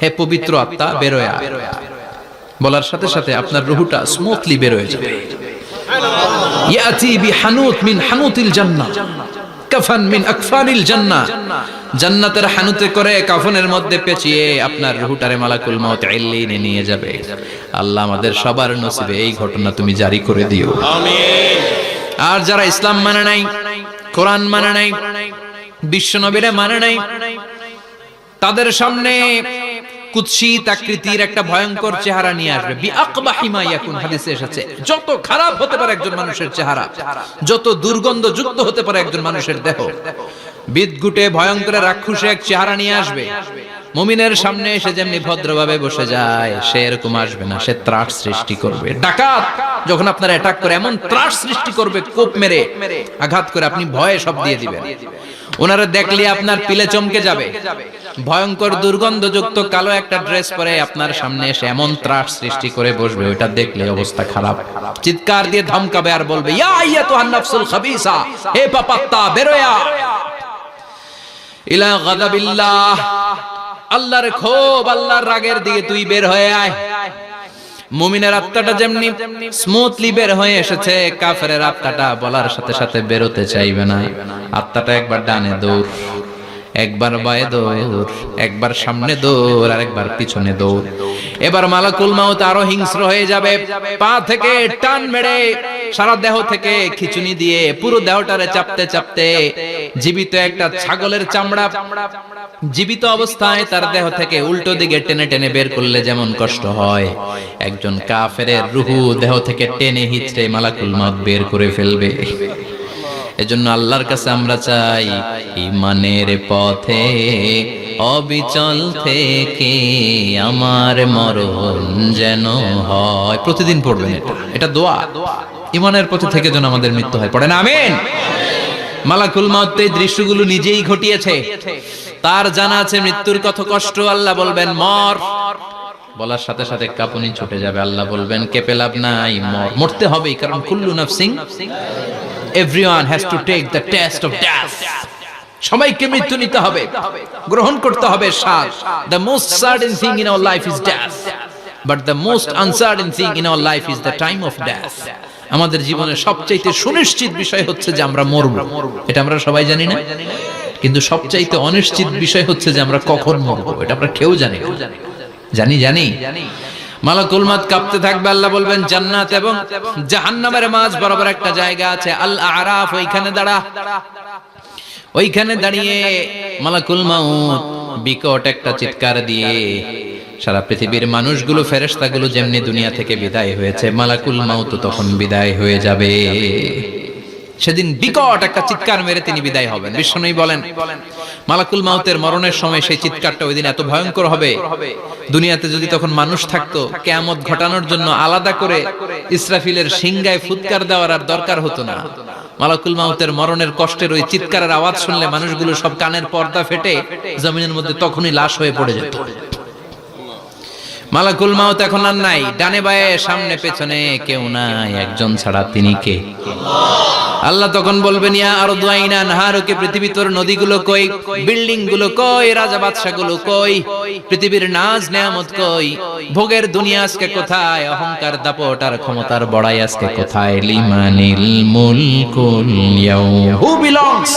Speaker 1: হে পবিত্র আত্মা বের হয়ে আয়। বলার সাথে সাথে আপনার রূহটা স্মুথলি বের হয়ে যাবে। ইয়াতি বিহানুত মিন হানুতিল জান্নাহ, কাফান মিন আকফানিল জান্নাহ, জান্নাতের হানুতে করে কাফনের মধ্যে পেঁচিয়ে আপনার রূহটারে মালাকুল মাউত ইল্লিনে নিয়ে যাবে। আল্লাহ আমাদের সবার নসিবে এই ঘটনা তুমি জারি করে দিও,
Speaker 2: আমিন।
Speaker 1: আর যারা ইসলাম মানে নাই, কোরআন মানে নাই, বিশ্ব নবীরে মানে নাই, তাদের সামনে কুৎসিত আকৃতির একটা ভয়ঙ্কর চেহারা নিয়ে আসবে। বিআকবাহি মা ইয়াকুন, হাদিসে এসেছে যত খারাপ হতে পারে একজন মানুষের চেহারা, যত দুর্গন্ধযুক্ত হতে পারে একজন মানুষের দেহ, বিদঘুটে ভয়ঙ্কর রাক্ষসে এক চেহারা নিয়ে আসবে। মুমিনের সামনে এসে যেমনি ভদ্রভাবে বসে যায়, সে এরকম আসবে না, সে ত্রাস সৃষ্টি করবে। ডাকাত যখন আপনার অ্যাটাক করে এমন ত্রাস সৃষ্টি করবে, কোপ মেরে আঘাত করে আপনি ভয়ে সব দিয়ে দিবেন। ওনারা দেখলে আপনার পিলে চমকে যাবে। ভয়ঙ্কর দুর্গন্ধযুক্ত কালো একটা ড্রেস পরে আপনার সামনে এসে এমন ত্রাস সৃষ্টি করে বসবে, ওটা দেখলে অবস্থা খারাপ। চিৎকার দিয়ে ধমকাবে আর বলবে, ইয়া আইয়াতুহান নাফসুল খাবিসা, হে পাপাত্তা বের হয়ে আয় ইলা গাদাবিল্লাহ, আল্লাহর ক্ষোভ, আল্লাহর রাগের দিকে তুই বের হয়ে আয়। মুমিনের আত্মাটা যেমনি স্মুথলি বের হয়ে এসেছে, কাফেরের আত্মাটা বলার সাথে সাথে বেরোতে চাইবে না। আত্মাটা একবার ডানে দৌড়, একবার বায়ে দৌড়, একবার সামনে দৌড়, আর একবার পিছনে দৌড়। এবার মালাকুল মাউত আরো হিংস্র হয়ে যাবে, পা থেকে টান মেরে সারা দেহ থেকে খিচুনি দিয়ে পুরো দেহটারে চাপতে চাপতে জীবিত একটা ছাগলের চামড়া জীবিত অবস্থায় তার দেহ থেকে উল্টো দিকে টেনে টেনে বের করলে যেমন কষ্ট হয়, একজন কাফেরের রূহ দেহ থেকে টেনে হিচড়ে মালাকুল মাউত বের করে ফেলবে। এজন্য আল্লাহর কাছে আমরা চাই, ঈমানের পথে অবিচল থেকে আমার মরণ যেন হয়। প্রতিদিন পড়বেন এটা, এটা দোয়া। ঈমানের পথে থেকে যেন আমাদের মৃত্যু হয়, পড়েন আমিন। মালাকুল মাউত এই দৃশ্যগুলো নিজেই ঘটিয়েছে, তার জানা আছে মৃত্যুর কত কষ্ট। আল্লাহ বলবেন মর, বলার সাথে সাথে কাঁপুনি ছুটে যাবে। আল্লাহ বলবেন কেঁপে লাভ নাই, মর, মরতে হবেই, কারণ কুল্লু নাফসিন, everyone has to take the test of death. সবাইকে মৃত্যু নিতে হবে, গ্রহণ করতে হবে স্বাদ। The most certain thing in our life is death, but the most uncertain thing in our life is the time of death. আমাদের জীবনের সবচাইতে সুনিশ্চিত বিষয় হচ্ছে যে আমরা মরব, এটা আমরা সবাই জানি না, কিন্তু সবচাইতে অনিশ্চিত বিষয় হচ্ছে যে আমরা কখন মরব, এটা আমরা কেউ জানি না। জানি মালাকুল মাউত কাঁপতে থাকবে। আল্লাহ বলবেন জান্নাত এবং জাহান্নামের মাঝ বরাবর একটা জায়গা আছে, আল আরাফ, ওইখানে দাঁড়া। ওইখানে দাঁড়িয়ে মালাকুল মাউত বিকট একটা চিৎকার দিয়ে সারা পৃথিবীর মানুষগুলো, ফেরেশতাগুলো যেমনি দুনিয়া থেকে বিদায় হয়েছে, মালাকুল মাউত তখন বিদায় হয়ে যাবে। সেদিন বিকট একটা চিৎকার মেরে তিনি বিদায় হবেন। বিশ্বনবী বলেন মালাকুল মাউতের মরণের সময় সেই চিৎকারটা ওই দিন এত ভয়ঙ্কর হবে, দুনিয়াতে যদি তখন মানুষ থাকতো, কিয়ামত ঘটানোর জন্য আলাদা করে ইসরাফিলের সিংগায় ফুৎকার দেওয়ার আর দরকার হতো না। মালাকুল মাউতের মরণের কষ্টের ওই চিৎকারের আওয়াজ শুনলে মানুষগুলো সব কানের পর্দা ফেটে জমিনের মধ্যে তখনই লাশ হয়ে পড়ে যেত। মালাকুল মাউত এখন আর নাই, ডানে বায়ে সামনে পেছনে কেউ নাই, একজন ছাড়া তিনি কে? আল্লাহ তখন বলবেন ইয়া আরদু আইনা নাহারুকে, পৃথিবী তোর নদীগুলো কই, বিল্ডিং গুলো কই, রাজা বাদশা গুলো কই, পৃথিবীর নাজ নেয়ামত কই, ভোগের দুনিয়া আজকে কোথায়, অহংকার দাপট আর ক্ষমতার বড়াই আজকে কোথায়? লিমানিল মুলকুল ইয়াউম, who belongs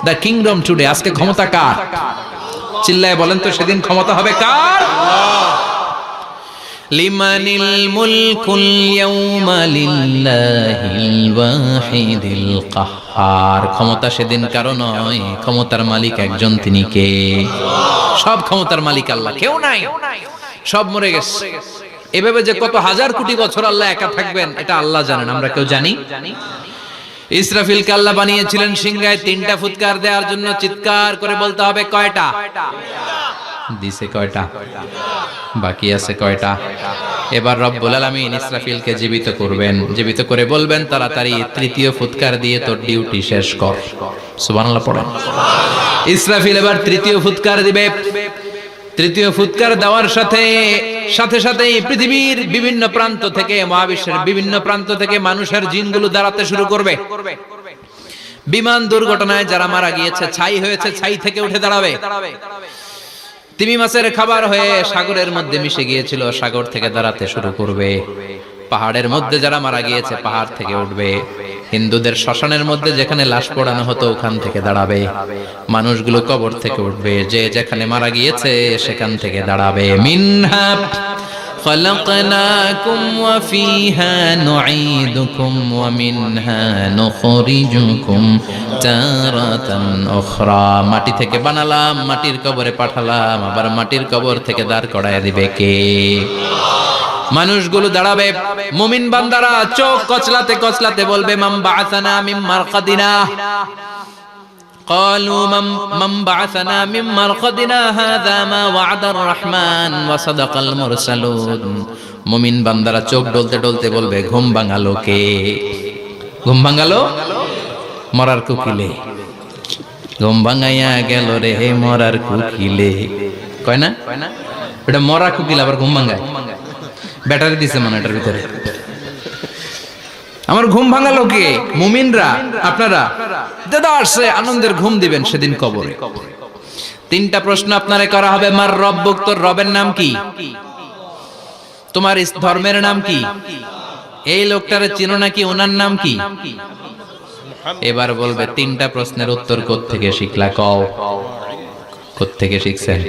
Speaker 1: the kingdom today, আজকে ক্ষমতা কার? চিল্লায় বলেন তো সেদিন ক্ষমতা হবে কার? লিমানিল মুলকুল ইয়াউমা লিল্লাহিল ওয়াহিদিল কাহ্হার। ক্ষমতা সেদিন কারো নয়, ক্ষমতার মালিক একজন, তিনি কে? সব ক্ষমতার মালিক আল্লাহ, কেউ নাই, সব মরে গেছে। এভাবে যে কত হাজার কোটি বছর আল্লাহ একা থাকবেন এটা আল্লাহ জানেন, আমরা কেউ জানি? ইসরাফিলকে আল্লাহ বানিয়েছিলেন সিংহায় 3টা ফুৎকার দেওয়ার জন্য। চিৎকার করে বলতে হবে কয়টা? দিছে কয়টা? বাকি আছে কয়টা? এবার রব্বুল আলামিন ইসরাফিলকে জীবিত করবেন, জীবিত করে বলবেন তাড়াতাড়ি 3য় ফুৎকার দিয়ে তোর ডিউটি শেষ কর। সুবহানাল্লাহ পড়েন। ইসরাফিল এবার 3য় ফুৎকার দিবে। 3য় ফুৎকার দেওয়ার সাথে সাথেই পৃথিবীর বিভিন্ন প্রান্ত থেকে, মহাবিশ্বের বিভিন্ন প্রান্ত থেকে মানুষের জিনগুলো দাঁড়াতে শুরু করবে। বিমান দুর্ঘটনায় যারা মারা গিয়েছে, ছাই হয়েছে, ছাই থেকে উঠে দাঁড়াবে। তিমি মাছের খাবার হয়ে সাগরের মধ্যে মিশে গিয়েছিল, সাগর থেকে দাঁড়াতে শুরু করবে। পাহাড়ের মধ্যে যারা মারা গিয়েছে, পাহাড় থেকে উঠবে। হিন্দুদের শ্মশানের মধ্যে যেখানে লাশ পোড়ানো হতো, ওখান থেকে দাঁড়াবে। মানুষগুলো কবর থেকে উঠবে, যে যেখানে মারা গিয়েছে সেখান থেকে দাঁড়াবে। মিনহা خلقناكم وفيها نعيدكم ومنها نخرجكم تارة أخرى। মাটি থেকে বানালাম, মাটির কবরে পাঠালাম, আবার মাটির কবর থেকে দাঁড় করায় দিবে কে? মানুষগুলো দাঁড়াবে। মুমিন বান্দারা চোখ কচলাতে কচলাতে বলবে মান বাআসানা মিন মারকাদিনা। قالوا من بعثنا من مرقدنا هذا ما وعد الرحمن وصدق المرسلون। মুমিন বান্দারা চোখ ডলতে ডলতে বলবে ঘুম ভাঙালো কে? ঘুম ভাঙালো মরার কুকিলে। ঘুম ভাঙাইয়া গেল রে মরার কুকিলে। কয় না এটা মরা কুকিল আবার ঘুম ভাঙায়? ব্যাটারি দিছে মানে এটার ভিতরে। আমার ঘুম ভাঙালো কে? মুমিনরা, আপনারা দেদারসে আনন্দের ঘুম দিবেন সেদিন কবরে। 3টা প্রশ্ন আপনারে করা হবে। মার রব্বুক, তোর রবের নাম কি? তোমার ধর্মের নাম কি? এই লোকটারে চিনো নাকি? ওনার নাম কি? এবার বলবে 3টা প্রশ্নের উত্তর কোত্থেকে শিখলা? কও কোত্থেকে শিখছেন?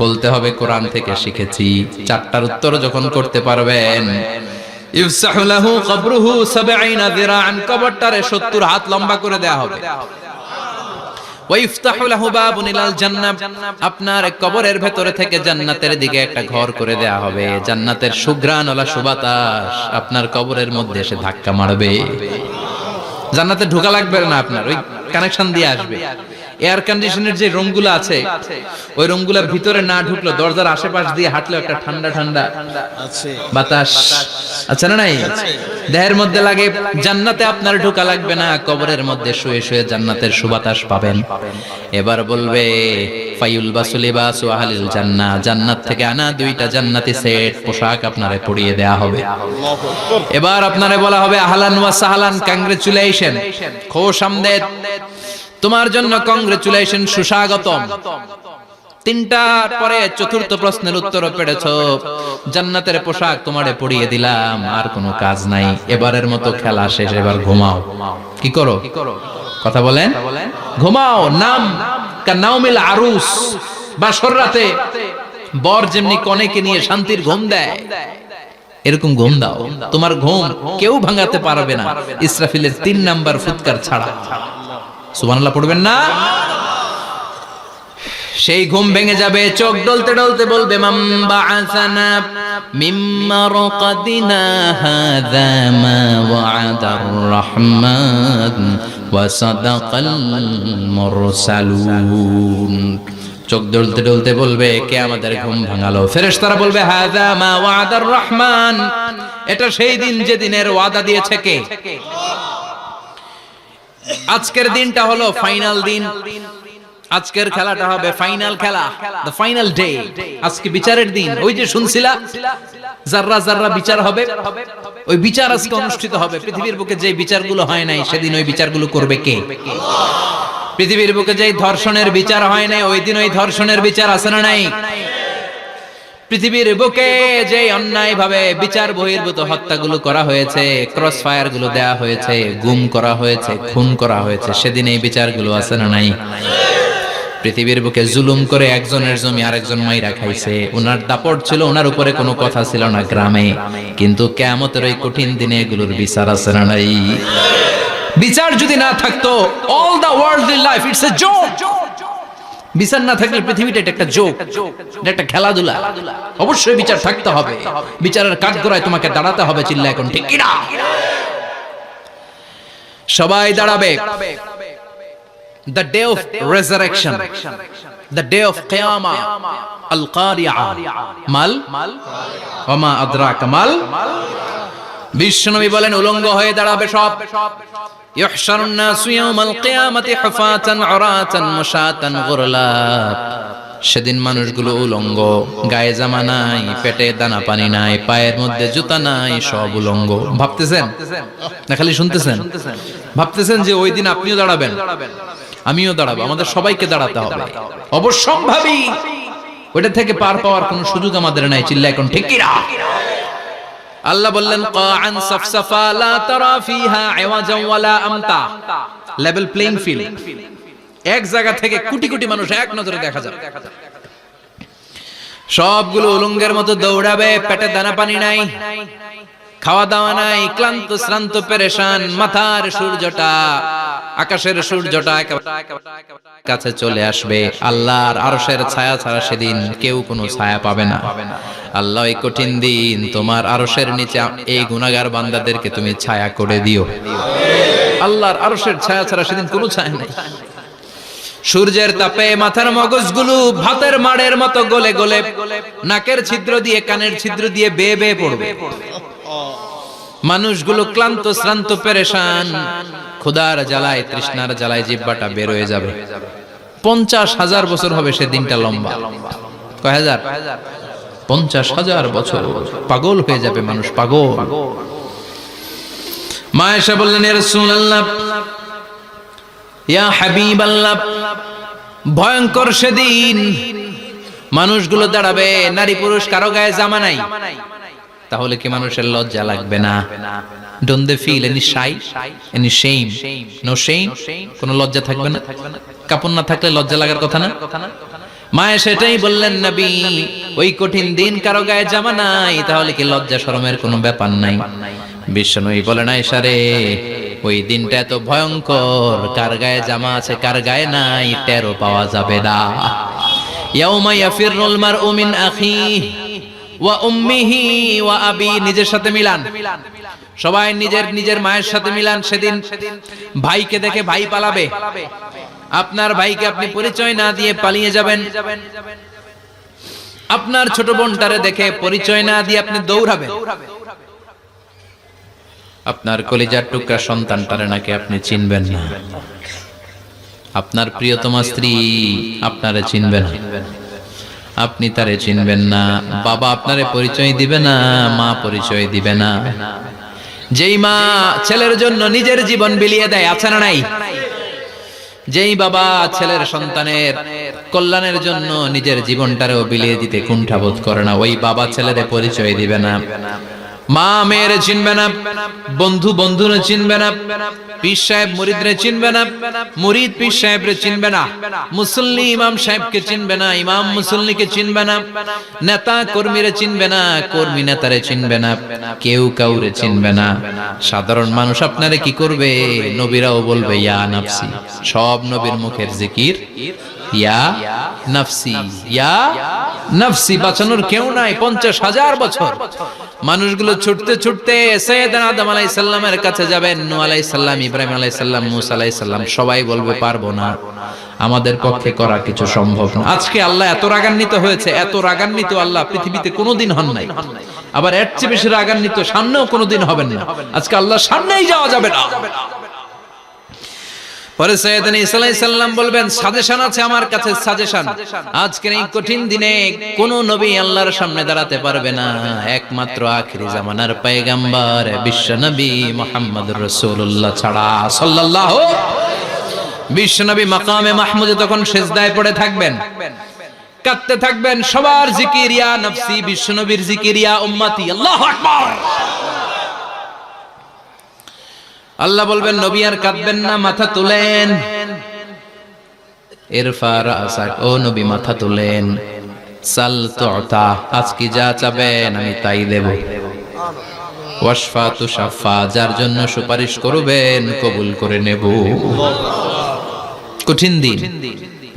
Speaker 1: বলতে হবে কোরআন থেকে শিখেছি। 4টার উত্তর যখন করতে পারবেন, ইফসাহু লাহু কবরুহু 70 যিরাআন, কবরটারে 70 হাত লম্বা করে দেয়া হবে। ওয়া ইফতাহু লাহু বাবুন ইলাল জান্নাহ, আপনার কবরের ভেতরে থেকে জান্নাতের দিকে একটা ঘর করে দেয়া হবে। জান্নাতের সুঘ্রাণওয়ালা সুবাতাস আপনার কবরের মধ্যে এসে ধাক্কা মারবে। জান্নাতে ঢোকা লাগবে না, আপনার ওই কানেকশন দিয়ে আসবে। এয়ার কন্ডিশনের যে রুমগুলো আছে, ওই রুমগুলোর ভিতরে না ঢুকলো, দরজার আশেপাশ দিয়ে হাঁটলে একটা ঠান্ডা ঠান্ডা বাতাস আছে না নাই? দেহের মধ্যে লাগে। জান্নাতে আপনার ঢোকা লাগবে না, কবরের মধ্যে শুয়ে শুয়ে জান্নাতের সুবাতাস পাবেন। এবার বলবে ফায়ুলবাসু লিবাসু আহলিল জান্নাহ, জান্নাত থেকে আনা 2টা জান্নাতি সেট পোশাক আপনারে পরিয়ে দেয়া হবে। এবার আপনারে বলা হবে আহলান ওয়া সাহলান, কংগ্রেচুলেশন, খোশ আমদেদ, তোমার জন্য কংগ্রেচুলেশন, সুস্বাগতম। 3টার পরে 4র্থ প্রশ্নের উত্তর পেড়েছো, জান্নাতের পোশাক তোমারে পরিয়ে দিলাম, আর কোনো কাজ নাই, এবারের মতো খেলা শেষ, এবার ঘুমাও। কি করো? কথা বলেন, ঘুমাও। নাম কানাউমিল আরুস, বাসর রাতে বর যেমনি কনেকে নিয়ে শান্তির ঘুম দেয়, এরকম ঘুম দাও। তোমার ঘুম কেউ ভাঙাতে পারবে না ইসরাফিলের 3 নাম্বার ফুৎকার ছাড়া। সুবহানাল্লাহ পড়বেন না? সেই ঘুম ভেঙে যাবে, চোখ ডলতে ডলতে বলবে মান বাআসানা মিন মারকাদিনা হাযা মা ওয়া'দার রাহমান ওয়া সাদাকাল মুরসালুন। চোখ ডলতে ডলতে বলবে কে আমাদের ঘুম ভাঙালো? ফেরেশতারা বলবে হাযা মা ওয়া'দার রাহমান, এটা সেই দিন যে দিনের ওয়াদা দিয়েছে কে? আজকের দিনটা হলো ফাইনাল দিন। আজকের খেলাটা হবে ফাইনাল খেলা, দ্য ফাইনাল ডে। আজকে বিচারের দিন। ওই যে শুনছিলা জাররা জাররা বিচার হবে, ওই বিচার আজকে অনুষ্ঠিত হবে। পৃথিবীর বুকে যে বিচারগুলো হয় নাই সেদিন ওই বিচারগুলো করবে কে? পৃথিবীর বুকে যে ধর্ষণের বিচার হয় নাই, ওই দিন ওই ধর্ষণের বিচার আছে না নাই? পৃথিবীর বুকে যে অন্যায় ভাবে বিচার বহির্ভূত হত্যাগুলো করা হয়েছে, ক্রস ফায়ার গুলো দেয়া হয়েছে, গুম করা হয়েছে, খুন করা হয়েছে, সেদিন এই বিচারগুলো আছে না নাই? পৃথিবীর বুকে জুলুম করে একজনের জমি আরেকজন মাইরা খাইছে, ওনার দাপট ছিল, ওনার উপরে কোনো কথা ছিল না গ্রামে, কিন্তু কিয়ামতের ওই কঠিন দিনে এগুলোর বিচার আছে না নাই? বিচার যদি না থাকতো, all the worldly life it's a joke. বিচার না থাকলে পৃথিবীটা এটা একটা জোক, এটা একটা খেলাধুলা। অবশ্যই বিচার থাকতে হবে, বিচারের কাঠগড়ায় তোমাকে দাঁড়াতে হবে। চিল্লা এখন ঠিক কিনা? সবাই দাঁড়াবে। The day of resurrection, the day of qiyamah, al-qari'ah, mal wa ma adraka mal। বিশ্বনবী বলেন উলঙ্গ হয়ে দাঁড়াবে সব। ইহশারুন নাসু ইয়াওমাল কিয়ামাতি হুফাতান উরাতান মুশাতান গুরলা। সেদিন মানুষগুলো উলঙ্গ, গায়ে জামা নাই, পেটে দানা পানি নাই, পায়ের মধ্যে জুতা নাই, সব উলঙ্গ। ভাবতেছেন না খালি শুনতেছেন? ভাবতেছেন যে ওই দিন আপনিও দাঁড়াবেন, আমিও দাঁড়াবো, আমাদের সবাইকে দাঁড়াতে হবে। অবশ্যম্ভাবী। ওইটা থেকে পার পাওয়ার কোনো সুযোগ আমাদের নাই। চিল্লা এখন ঠিক কিনা? আল্লাহ বললেন কাআন সাফসাফা লা তারা ফিহা ইওয়াজা ওয়ালা আমতা। Level playing field. এক জায়গা থেকে কোটি কোটি মানুষ এক নজরে দেখা যাবে। সবগুলো উলঙ্গের মতো দৌড়াবে, পেটে দানা পানি নাই, খাওয়া দাওয়া নাই, ক্লান্ত শ্রান্ত পেরেশান। মাথার সূর্যটা, আকাশের সূর্যটা কাছে চলে আসবে। আল্লাহর আরশের ছায়া ছাড়া সেদিন কেউ কোনো ছায়া পাবে না। আল্লাহ এই কঠিন দিন তোমার আরশের নিচে এই গুনাহগার বান্দাদেরকে তুমি ছায়া করে দিও। আল্লাহর আরশের ছায়া ছাড়া সেদিন কোনো ছায়া নাই। সূর্যের তাপে মাথার মগজগুলো ভাতের মাড়ের মতো গলে গলে নাকের ছিদ্র দিয়ে কানের ছিদ্র দিয়ে বেয়ে বেয়ে পড়বে। মানুষগুলো ক্লান্ত শ্রান্ত পেরেশান, ক্ষুধার জ্বালায় তৃষ্ণার জ্বালায় জিহ্বাটা বের হয়ে যাবে। 50,000 বছর হবে সে দিনটা লম্বা। কয় হাজার? 50,000 বছর। পাগল হয়ে যাবে মানুষ, পাগল। মা এসে বললেন ইয়া রাসূলুল্লাহ, ইয়া হাবিবাল্লাহ, ভয়ঙ্কর সেদিন মানুষগুলো দাঁড়াবে, নারী পুরুষ কারো গায়ে জামা নাই। তাহলে কি মানুষের লজ্জা লাগবে না? Don't they feel any shy, any shame? No shame? কোনো লজ্জা থাকবে না? কাপড় না থাকলে লজ্জা লাগার কথা না? মায়ে সেটাই বললেন নবী, ওই কঠিন দিন কারো গায়ে জামা নাই, তাহলে কি লজ্জা শরমের কোনো ব্যাপার নাই? বিশ্বনবী বলেন আয়েশা রে, ওই দিনটা এত ভয়ঙ্কর, কার গায়ে জামা আছে কার গায়ে নাই টেরও পাওয়া যাবে না। ইয়াউমা ইয়াফিরুল মারউ মিন আখিহি ওয়া উম্মিহি ওয়া আবি। নিজের সাথে মিলান, সবাই নিজের নিজের মায়ের সাথে মিলান। সেদিন ভাইকে দেখে ভাই পালাবে। আপনার ভাইকে আপনি পরিচয় না দিয়ে পালিয়ে যাবেন। আপনার ছোট বোনটারে দেখে পরিচয় না দিয়ে আপনি দৌড়াবেন। আপনার কলিজার টুকরা সন্তানটারে নাকি আপনি চিনবেন না। আপনার প্রিয়তমা স্ত্রী আপনারে চিনবে না, আপনি তারে চিনবেন না। বাবা আপনারে পরিচয় দিবে না, মা পরিচয় দিবে না। যেই মা ছেলের জন্য নিজের জীবন বিলিয়ে দেয়, আছে না নাই? যেই বাবা ছেলের সন্তানের কল্যাণের জন্য নিজের জীবনটারেও বিলিয়ে দিতে কুণ্ঠাবোধ করে না, ওই বাবা ছেলেরে পরিচয় দিবে না। মা মেয়েরে চিনবে না, বন্ধু বন্ধুরে চিনবে না, পীর সাহেব মুরিদরে চিনবে না, মুরিদ পীর সাহেবরে চিনবে না, মুসল্লি ইমাম সাহেবকে চিনবে না, ইমাম মুসল্লিকে চিনবে না, নেতা কর্মীরে চিনবে না, কর্মী নেতারে চিনবে না, কেউ কাউরে চিনবে না। সাধারণ মানুষ আপনারে কি করবে? নবীরাও বলবে ইয়া নাফসি। সব নবীর মুখের জিকির ইয়া নাফসি, ইয়া নাফসি। বাঁচানোর কেউ নাই। 50,000 বছর মানুষগুলো ছুটতে ছুটতে সাইয়েদনা আদম আলাইহিস সালামের কাছে যাবেন। নূহ আলাইহিস সালাম, ইব্রাহিম আলাইহিস সালাম, মূসা আলাইহিস সালাম, সবাই বলবে পারবো না, আমাদের পক্ষে করা কিছু সম্ভব না। আজকে আল্লাহ এত রাগান্বিত হয়েছে, এত রাগান্বিত আল্লাহ পৃথিবীতে কোনোদিন হন নাই। আবার এর চেয়ে বেশি রাগান্বিত সামনেও কোনোদিন হবেন না। আজকে আল্লাহর সামনেই যাওয়া যাবে না। পরে সাইয়েদনা ঈসা আলাইহিস সালাম বলবেন সাজেশন আছে আমার কাছে, সাজেশন। আজকের এই কঠিন দিনে কোন নবী আল্লাহর সামনে দাঁড়াতে পারবে না, একমাত্র আখিরি জামানার পয়গম্বর বিশ্ব নবী মুহাম্মদুর রাসূলুল্লাহ ছাড়া সাল্লাল্লাহু। বিশ্ব নবী মাকামে মাহমুদে তখন সিজদায় পড়ে থাকবেন, কাঁদতে থাকবেন। সবার জিকির ইয়া নফসি, বিশ্ব নবীর জিকির ইয়া উম্মতি। আল্লাহু আকবার। আল্লাহ বলবেন নবী আর কাঁদবেন না, মাথা তুলেন। ইরফা রাসাক, ও নবী মাথা তোলেন, সাল তুতা, আজকে যা চাবেন আমি তাই দেব। ওয়াশফা তুশাফা, যার জন্য সুপারিশ করবেন কবুল করে নেব। কঠিন দিন,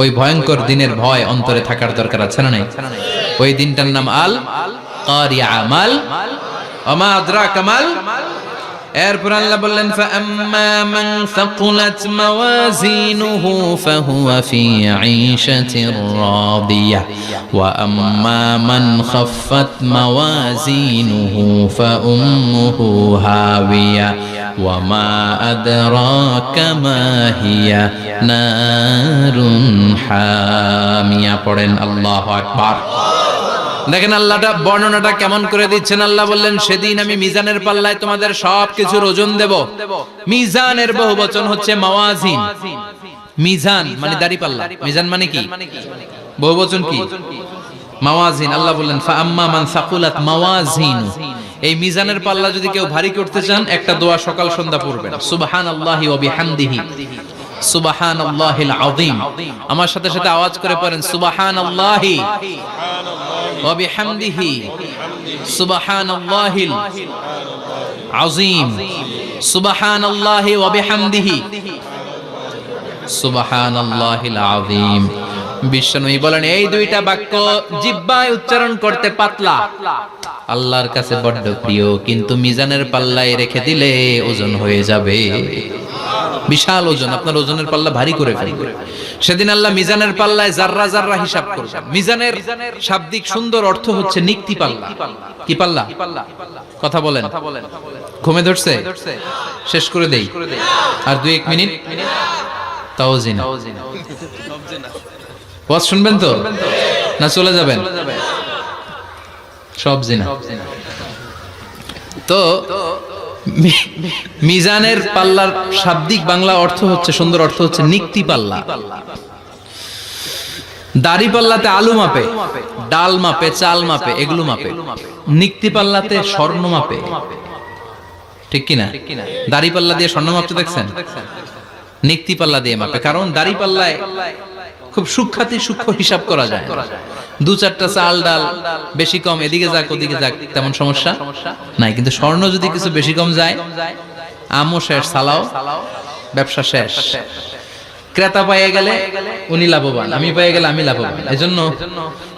Speaker 1: ওই ভয়ঙ্কর দিনের ভয় অন্তরে থাকার দরকার আছে না নাই? ওই দিনটার নাম আল কারিয়া, মাল ওমা আদরাকা মাল। এরপর আল্লাহ বললেন ফাআম্মা মান সাকুলাত মাওয়াজিনুহু ফাহুয়া ফি ঈশাতির রাদিয়াহ ওয়া আম্মা মান খাফফাত মাওয়াজিনুহু ফাউম্মুহু হাওিয়া ওয়া মা আদরাকা মা হিয়া নারুন হামিয়া। পড়েন আল্লাহু আকবার। দেখেন আল্লাহটা বর্ণনাটা কেমন করে দিচ্ছেন। আল্লাহ বললেন সেদিন আমি মিজানের পাল্লায় তোমাদের সবকিছুর ওজন দেব। মিজানের বহুবচন হচ্ছে মাওয়াজিন। মিজান মানে দাড়ি পাল্লা, মিজান মানে কি? বহুবচন কি? মাওয়াজিন। আল্লাহ বললেন ফাআম্মা মান সাকুলাত মাওয়াজিনু, এই মিজানের পাল্লা যদি কেউ ভারী করতে চান একটা দোয়া সকাল সন্ধ্যা পড়বেন, সুবহানাল্লাহি ওয়া বিহামদিহি, সুবহানাল্লাহিল আযীম। আমার সাথে সাথে আওয়াজ করে পড়েন সুবহানাল্লাহি ওয়া বিহামদিহি, সুবহানাল্লাহিল আযীম, সুবহানাল্লাহি ওয়া বিহামদিহি, সুবহানাল্লাহিল আযীম। বিশ্বনবী বলেন এই দুইটা বাক্য জিহ্বায় উচ্চারণ করতে পাতলা, আল্লাহর কাছে বড্ড প্রিয়, কিন্তু মিজানের পাল্লায় রেখে দিলে ওজন হয়ে যাবে, বিশাল ওজন, আপনার ওজনের পাল্লা ভারী করে ফেলবে। সেদিন আল্লাহ মিজানের পাল্লায় জাররা জাররা হিসাব করবেন। মিজানের শাব্দিক সুন্দর অর্থ হচ্ছে নিক্তি পাল্লা। কি পাল্লা? কথা বলেন, ঘুমে ধরছে? শেষ করে দেই, আর 2-1 মিনিট। তাও জিনা ওয়াজ শুনবেন তো না চলে যাবেন? সব জিনা। তো মিজানের পাল্লার শাব্দিক বাংলা অর্থ হচ্ছে, সুন্দর অর্থ হচ্ছে নিক্তি পাল্লা। দাড়ি পাল্লাতে আলু মাপে, ডাল মাপে, চাল মাপে, এগুলো মাপে। নিক্তি পাল্লাতে স্বর্ণ মাপে, ঠিক কিনা? দাড়ি পাল্লা দিয়ে স্বর্ণ মাপতে দেখছেন? নিক্তি পাল্লা দিয়ে মাপে, কারণ দাড়ি পাল্লায় খুব সূক্ষ্মাতি সূক্ষ্ম হিসাব করা যায়। 2-4টা চাল ডাল বেশি কম এদিকে যাক ওদিকে যাক তেমন সমস্যা নাই, কিন্তু স্বর্ণ যদি কিছু বেশি কম যায়, আমও শেষ, সালাও ব্যবসা শেষ। ক্রেতা পেয়ে গেলে উনি লাভবান, আমি পেয়ে গেলে আমি লাভবান। এজন্য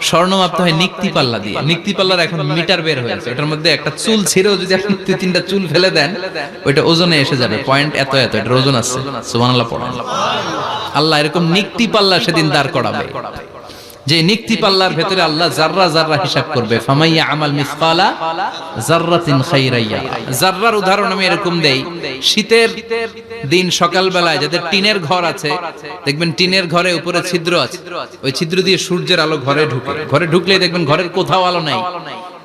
Speaker 1: স্বর্ণ মাপতে হয় নিক্তি পাল্লা দিয়ে। নিক্তি পাল্লার এখন মিটার বের হয়েছে, ওটার মধ্যে একটা চুল ছিঁড়েও যদি আপনি 2-3টা চুল ফেলে দেন ওইটা ওজনে এসে যাবে, পয়েন্ট এত এত, এটার ওজন আছে। সুবহানাল্লাহ পড়েন। আল্লাহ এরকম নিক্তি পাল্লা সেদিন দাঁড় করাবে, যে নিক্তি পাল্লার ভেতরে আল্লাহ জাররা জাররা হিসাব করবে। ফামাইয়া আমাল মিসকালা জাররাতিন খাইরাইয়া। জাররার উদাহরণ আমি এরকম দেই, শীতের দিন সকাল বেলায় যাদের টিনের ঘর আছে, দেখবেন টিনের ঘরে উপরে ছিদ্র আছে, ওই ছিদ্র দিয়ে সূর্যের আলো ঘরে ঢুকে। ঘরে ঢুকলেই দেখবেন ঘরের কোথাও আলো নাই,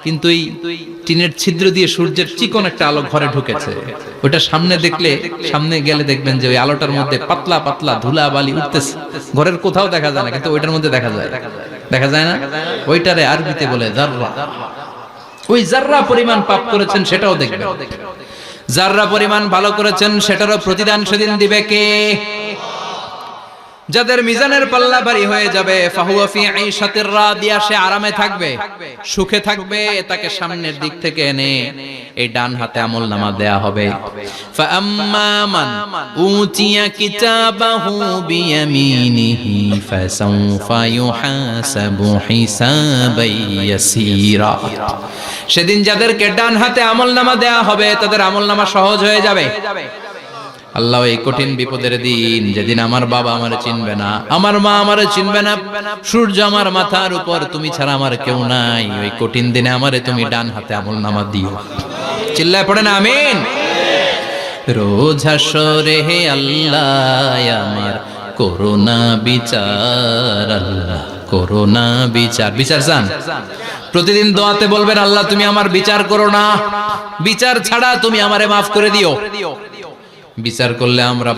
Speaker 1: কিন্তু এই টিনের ছিদ্র দিয়ে সূর্যের চিকন একটা আলো ঘরে ঢুকেছে। ওটা সামনে দেখলে, সামনে গেলে দেখবেন যে ওই আলোটার মধ্যে পাতলা পাতলা ধুলা বালি উঠতেছে, ঘরের কোথাও দেখা যায় না, কিন্তু ওইটার মধ্যে দেখা যায়। দেখা যায় না? ওইটারে আরবিতে বলে জাররা। ওই জাররা পরিমাণ পাপ করেছেন সেটাও দেখবেন, জাররা পরিমাণ ভালো করেছেন সেটারও প্রতিদান সেদিন দিবে কে? যাদের মিজানের পাল্লা ভারী হয়ে যাবে, ফাহুয়া ফি ঈশাতির রাদিয়া, সে আরামে থাকবে, সুখে থাকবে। তাকে সামনের দিক থেকে এনে এই ডান হাতে আমলনামা দেয়া হবে। ফাআম্মা মান উতিয়া কিতাবাহু বিয়ামিনিহি ফাসাউফা ইউহাসাবু হিসাবান ইয়াসীরা। সেদিন যাদেরকে ডান হাতে আমলনামা দেয়া হবে তাদের আমলনামা সহজ হয়ে যাবে। আল্লাহ এই কঠিন বিপদের দিন, যেদিন আমার বাবা আমারে চিনবে না, আমার মা আমারে চিনবে না, সূর্য আমার মাথার উপর, তুমি ছাড়া আমার কেউ নাই, ওই কঠিন দিনে আমারে তুমি ডান হাতে আমলনামা দিও। চিল্লায় পড়েন আমিন। রোজ হাসরে হে আল্লাহ আমার করোনা বিচার, আল্লাহ করোনা বিচার। বিচার চান? প্রতিদিন দোয়াতে বলবেন আল্লাহ তুমি আমার বিচার করো না, বিচার ছাড়া তুমি আমারে মাফ করে দিও। বিচার করলে আমরা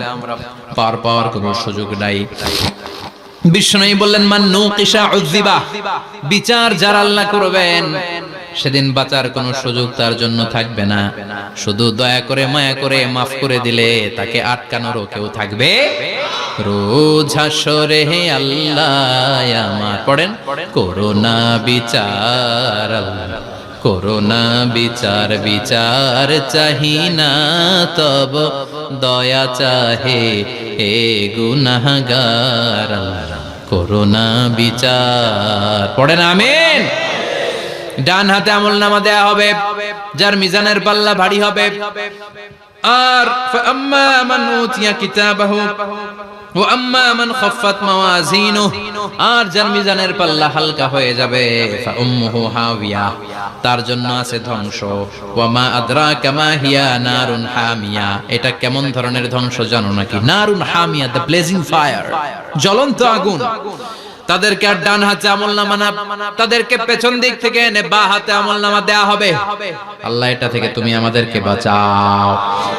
Speaker 1: পার পাওয়ার কোনো সুযোগ নাই। বিশ্বনবী বললেন মান নুকিশা উযিবা, বিচার যারা আল্লাহ করবেন সেদিন বাঁচার কোনো সুযোগ তার জন্য থাকবে না। শুধু দয়া করে মায়া করে মাফ করে দিলে তাকে আটকানোরও কেউ থাকবে। রোজ হাসরে হে আল্লাহ আমার, পড়েন, করোনা বিচার আল্লাহ, করোনা বিচার, বিচার চাহি না তব দয়া চাহে হে গুনাহগার আল্লাহ, করোনা বিচার। পড়েন আমিন। ডান হাতে আমলনামা দেয়া হবে যার মিজানের পাল্লা ভারী হবে। আর ফাআম্মা মান উতিয়া কিতাবাহু ওয়া আম্মা মান খাফফাত মাওয়াজিনুহু, আর যার মিজানের পাল্লা হালকা হয়ে যাবে, ফাউম্মুহু হাওিয়া, তার জন্য আছে ধ্বংস। ওয়া মা আদরাকা মা হিয়া নারুন হামিয়া, এটা কেমন ধরনের ধ্বংস জানো নাকি? নারুন হামিয়া, দ্য ব্লেজিং ফায়ার, জ্বলন্ত আগুন। তাদেরকে আর ডান হাতে আমলনামা না, তাদেরকে পেছন দিক থেকে এনে বাঁ হাতে আমলনামা দেয়া হবে। আল্লাহ এটা থেকে তুমি আমাদেরকে বাঁচাও।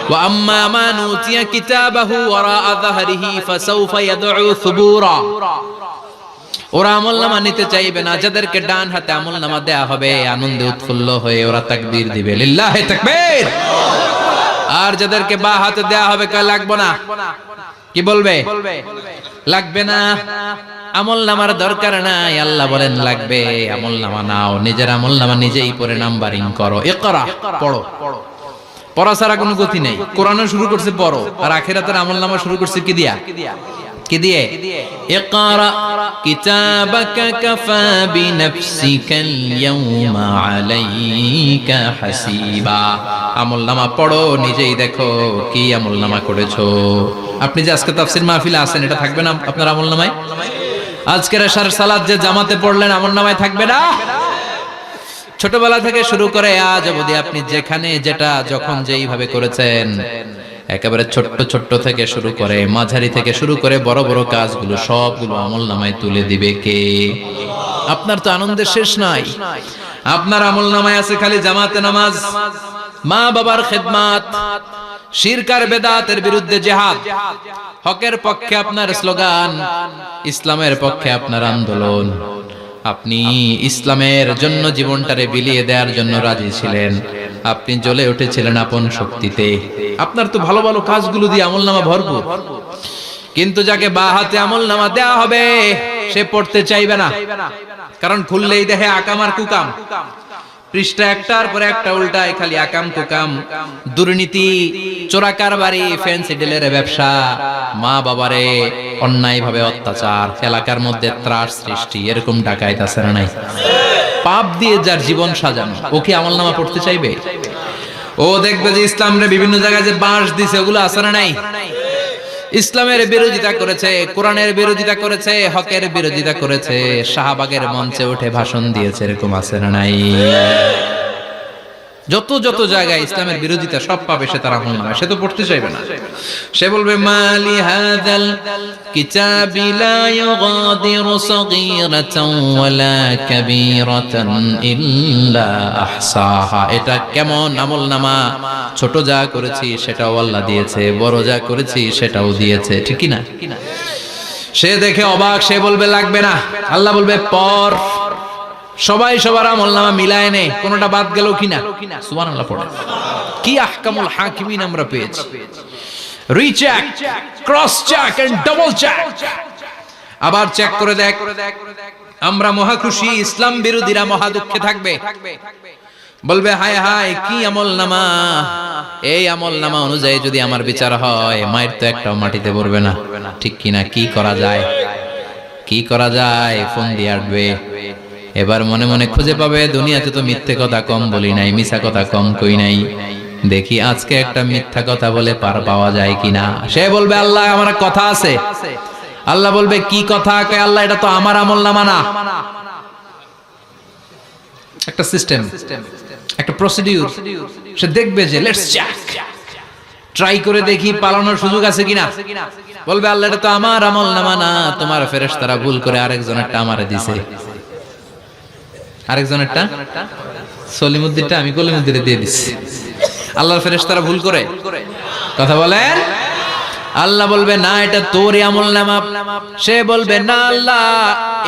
Speaker 1: ওয়া আম্মা মান উতিয়া কিতাবাহু ওয়ারাআ যাহরিহি ফাসাউফা ইয়াদউ সুবুরা, ওরা আমলনামা নিতে চাইবে না। যাদেরকে ডান হাতে আমলনামা দেয়া হবে আনন্দে উৎফুল্ল হয়ে ওরা তাকবীর দিবে, লিল্লাহি তাকবীর। আর যাদেরকে বাঁ হাতে দেয়া হবে কয় লাগবে না, কি বলবে? লাগবে না, আমলনামার দরকার নাই। আল্লাহ বলেন লাগবে, আমলনামা নাও, নিজের আমলনামা নিজেই পড়ে নাম্বারিং করো। ইকরা, পড়ো। পড়া ছাড়া কোনো গতি নেই। কোরআনও শুরু করছে পড়ো, আর আখিরাতের আমলনামা শুরু করছে কি দিয়া? কি দিয়ে? ইকরা কিতাবাকা কাফা বিনাফসিকাল ইয়াউমা আলাইকা হাসিবা। আমলনামা পড়ো, নিজেই দেখো কি আমলনামা করেছো। আপনি যে আজকে তাফসীর মাহফিলে আছেন, এটা থাকবে না আপনার আমলনামায়? আজকের এশার সালাত যে জামাতে পড়লেন, আমলনামায় থাকবে না? ছোটবেলা থেকে শুরু করে আজ অবধি আপনি যেখানে যেটা যখন যেইভাবে করেছেন, একেবারে ছোট্ট ছোট্ট থেকে শুরু করে মাঝারি থেকে শুরু করে বড় বড় কাজগুলো সবগুলো আমলনামায় তুলে দিবে কে? আপনার তো আনন্দের শেষ নাই। আপনার আমলনামায় আছে খালি জামাতে নামাজ, মা বাবার খেদমত, শিরক আর বেদাতের বিরুদ্ধে জিহাদ, হকের পক্ষে আপনার স্লোগান, ইসলামের পক্ষে আপনার আন্দোলন। আপনি ইসলামের জন্য জীবনটারে বিলিয়ে দেওয়ার জন্য রাজি ছিলেন। আপনি জ্বলে উঠেছিলেন আপন শক্তিতে। আপনার তো ভালো ভালো কাজগুলো দিয়ে আমলনামা ভরপুর। কিন্তু যাকে বাঁ হাতে আমলনামা দেয়া হবে সে পড়তে চাইবে না, কারণ খুললেই দেখে আকাম আর কুকাম। পৃষ্ঠা একটার পরে একটা উল্টায় খালি আকাম কুকাম, দুর্নীতি, চোরা কারবারি, ফ্যান্সি ডিলের ব্যবসা, মা বাবারে অন্যায় ভাবে অত্যাচার, এলাকার মধ্যে ত্রাস সৃষ্টি, এরকম ডাকাইত আছে না নাই? পাপ দিয়ে যার জীবন সাজানো, ও কি আমলনামা পড়তে চাইবে? ও দেখবে যে ইসলামরে বিভিন্ন জায়গায় যে বাঁশ দিছে, ওগুলো আছে না নাই? ইসলামের বিরোধিতা করেছে, কোরআনের বিরোধিতা করেছে, হকের বিরোধিতা করেছে, শাহবাগের মঞ্চে উঠে ভাষণ দিয়েছে, এরকম আছে না নাই? যত যত জায়গায় ইসলামের বিরোধিতা সব পাবে সে, তার আমলনামা। সে তো পড়তে চাইবে না। সে বলবে মালি হাযাল কিতাবি লা ইউগাদিরু সাগীরাতান ওয়ালা কাবীরাতান ইল্লা আহসাহা। এটা কেমন আমলনামা? ছোট যা করেছি সেটাও আল্লাহ দিয়েছে, বড় যা করেছি সেটাও দিয়েছে, ঠিক কি না? সে দেখে অবাক, সে বলবে লাগবে না। আল্লাহ বলবে পড়। সবাই সবার আমলনামা মিলায় নে, কোনটা বাদ গেল কিনা? সুবহানাল্লাহ পড়ে। কি আহকামুল হাকিমিন আমরা পেয়েছি। Recheck, cross check and double check. আবার চেক করে দেখ। আমরা মহা খুশি, ইসলাম বিরোধীরা মহা দুঃখে থাকবে। বলবে হায় হায় কি আমলনামা, এই আমলনামা অনুযায়ী যদি আমার বিচার হয়, মায়ের তো একটাও মাটিতে পড়বে না, ঠিক কিনা? কি করা যায়? কি করা যায়? ফোন দিয়ে আসবে। এবার মনে মনে খুঁজে পাবে, দুনিয়াতে তো মিথ্যে কথা কম বলি নাই, মিছা কথা কম কই নাই, দেখি আজকে একটা মিথ্যা কথা বলে পার পাওয়া যায় কিনা। সে বলবে আল্লাহ আমার কথা আছে। আল্লাহ বলবে কি কথা? আল্লাহ এটা তো আমার আমলনামা না। একটা সিস্টেম, একটা প্রসিডিউর। সে দেখবে যে লেটস চেক, ট্রাই করে দেখি পালানোর সুযোগ আছে কিনা। বলবে আল্লাহ এটা তো আমার আমলনামা না, তোমার ফেরেশতারা ভুল করে আরেকজনেরটা আমারে দিছে। আরেকজনেরটা সলিমুদ্দিনটা আমি কলিমুদ্দিনে দিয়ে দিচ্ছি। আল্লাহর ফেরেশতারা ভুল করে কথা বলেন। আল্লাহ বলবে না এটা তোরই আমলনামা। সে বলবে না আল্লাহ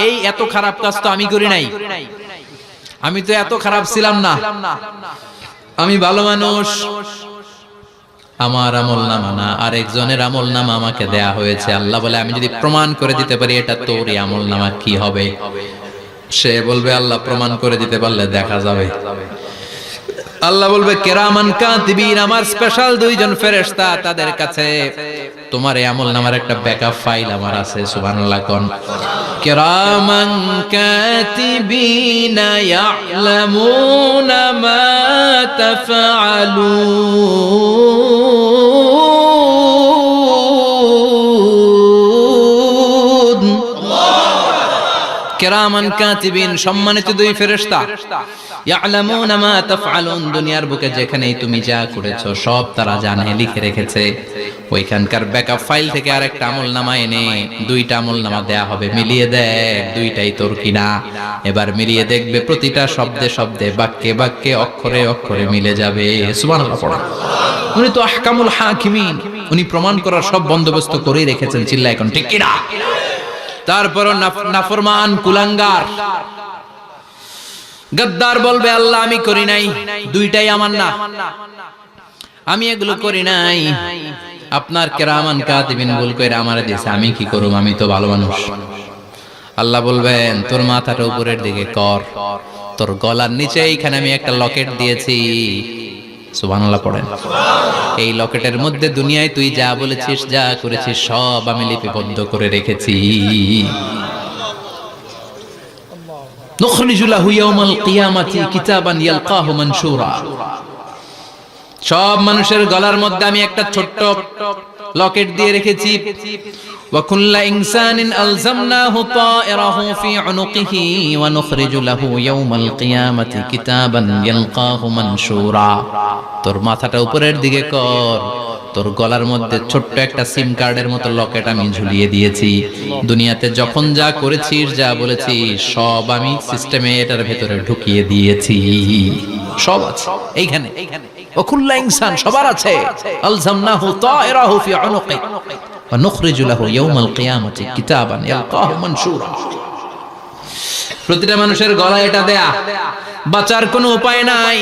Speaker 1: এই এত খারাপ কাজ তো আমি করি নাই। আমি তো এত খারাপ ছিলাম না, আমি ভালো মানুষ। আমার আমলনামা না, আরেকজনের আমলনামা আমাকে দেয়া হয়েছে। আল্লাহ বলে আমি যদি প্রমাণ করে দিতে পারি এটা তোরই আমলনামা, কি হবে? সে বলবে আল্লাহ প্রমাণ করে দিতে পারলে দেখা যাবে। আল্লাহ বলবে কিরামান কাতিবিন, আমার স্পেশাল দুইজন ফেরেশতা, তাদের কাছে তোমার এই আমলনামার একটা ব্যাকআপ ফাইল আমার আছে। সুবহানাল্লাহ কোন কিরামান কাতিবিন ইয়ালামুনা মা তাফআলুন। কিরামান কাতিবিন, সম্মানিত দুই ফেরেশতা, ইয়ালামুনা মা তাফআলুন, দুনিয়ার বুকে যেখানেই তুমি যা করেছো সব তারা জানে, লিখে রেখেছে। ওইখানকার ব্যাকআপ ফাইল থেকে আরেকটা আমলনামা এনে দুইটা আমলনামা দেয়া হবে, মিলিয়ে দেখ দুইটাই তোর কিনা। এবার মিলিয়ে দেখবে প্রতিটা শব্দে শব্দে, বাক্যে বাক্যে, অক্ষরে অক্ষরে মিলে যাবে। সুবহানাল্লাহ পড়া। উনি তো আহকামুল হাকিমিন, উনি প্রমাণ করার সব বন্দোবস্ত করেই রেখেছেন। চিল্লা এখন ঠিক কিনা? তারপরও নাফরমান কুলাঙ্গার গদ্দার বলবে আল্লাহ আমি করি নাই, দুইটাই আমার না, আমি এগুলো করি নাই। আপনার কিরামান কাতিবিন ভুল কইরা আমারে দিয়েছে, আমি কি করব? আমি তো ভালো মানুষ। আল্লাহ বলবেন তোর মাথাটা উপরের দিকে কর, তোর গলার নিচে এইখানে আমি একটা লকেট দিয়েছি। সুবহানাল্লাহ পড়েন। এই লকেটের মধ্যে দুনিয়ায় তুই যা বলেছিস, যা করেছিস সব আমি লিপিবদ্ধ করে রেখেছি। নুখরিজু লাহু ইয়াওমাল কিয়ামাতি কিতাবান ইয়ালকাহু মানশুরা। সব মানুষের গলার মধ্যে আমি একটা ছোট্ট লকেট দিয়ে রেখেছি। ওয়া কুল্লা ইনসানিন আলজামনাহু তায়রাহু ফি উনুকিহি ওয়া নুখরিজু লাহু ইয়াওমাল কিয়ামাতি কিতাবান ইয়ালকাহু মানশুরা। তোর মাথাটা উপরের দিকে কর, তোর গলার মধ্যে ছোট্ট একটা সিম কার্ডের মতো লকেট আমি ঝুলিয়ে দিয়েছি। দুনিয়াতে যখন যা করেছিস, যা বলেছিস সব আমি সিস্টেমে এটার ভেতরে ঢুকিয়ে দিয়েছি। সব আছে এইখানে। ওকুল্লা ইনসান, সবার আছে। আলজামনাহু তায়রাহু ফি উনুকি ওয়া নুখরিজু লাহু ইয়াওমাল কিয়ামাতি কিতাবান ইয়ালকাহু মানশুরা। প্রতিটা মানুষের গলায় এটা দেয়া, বাঁচার কোনো উপায় নাই।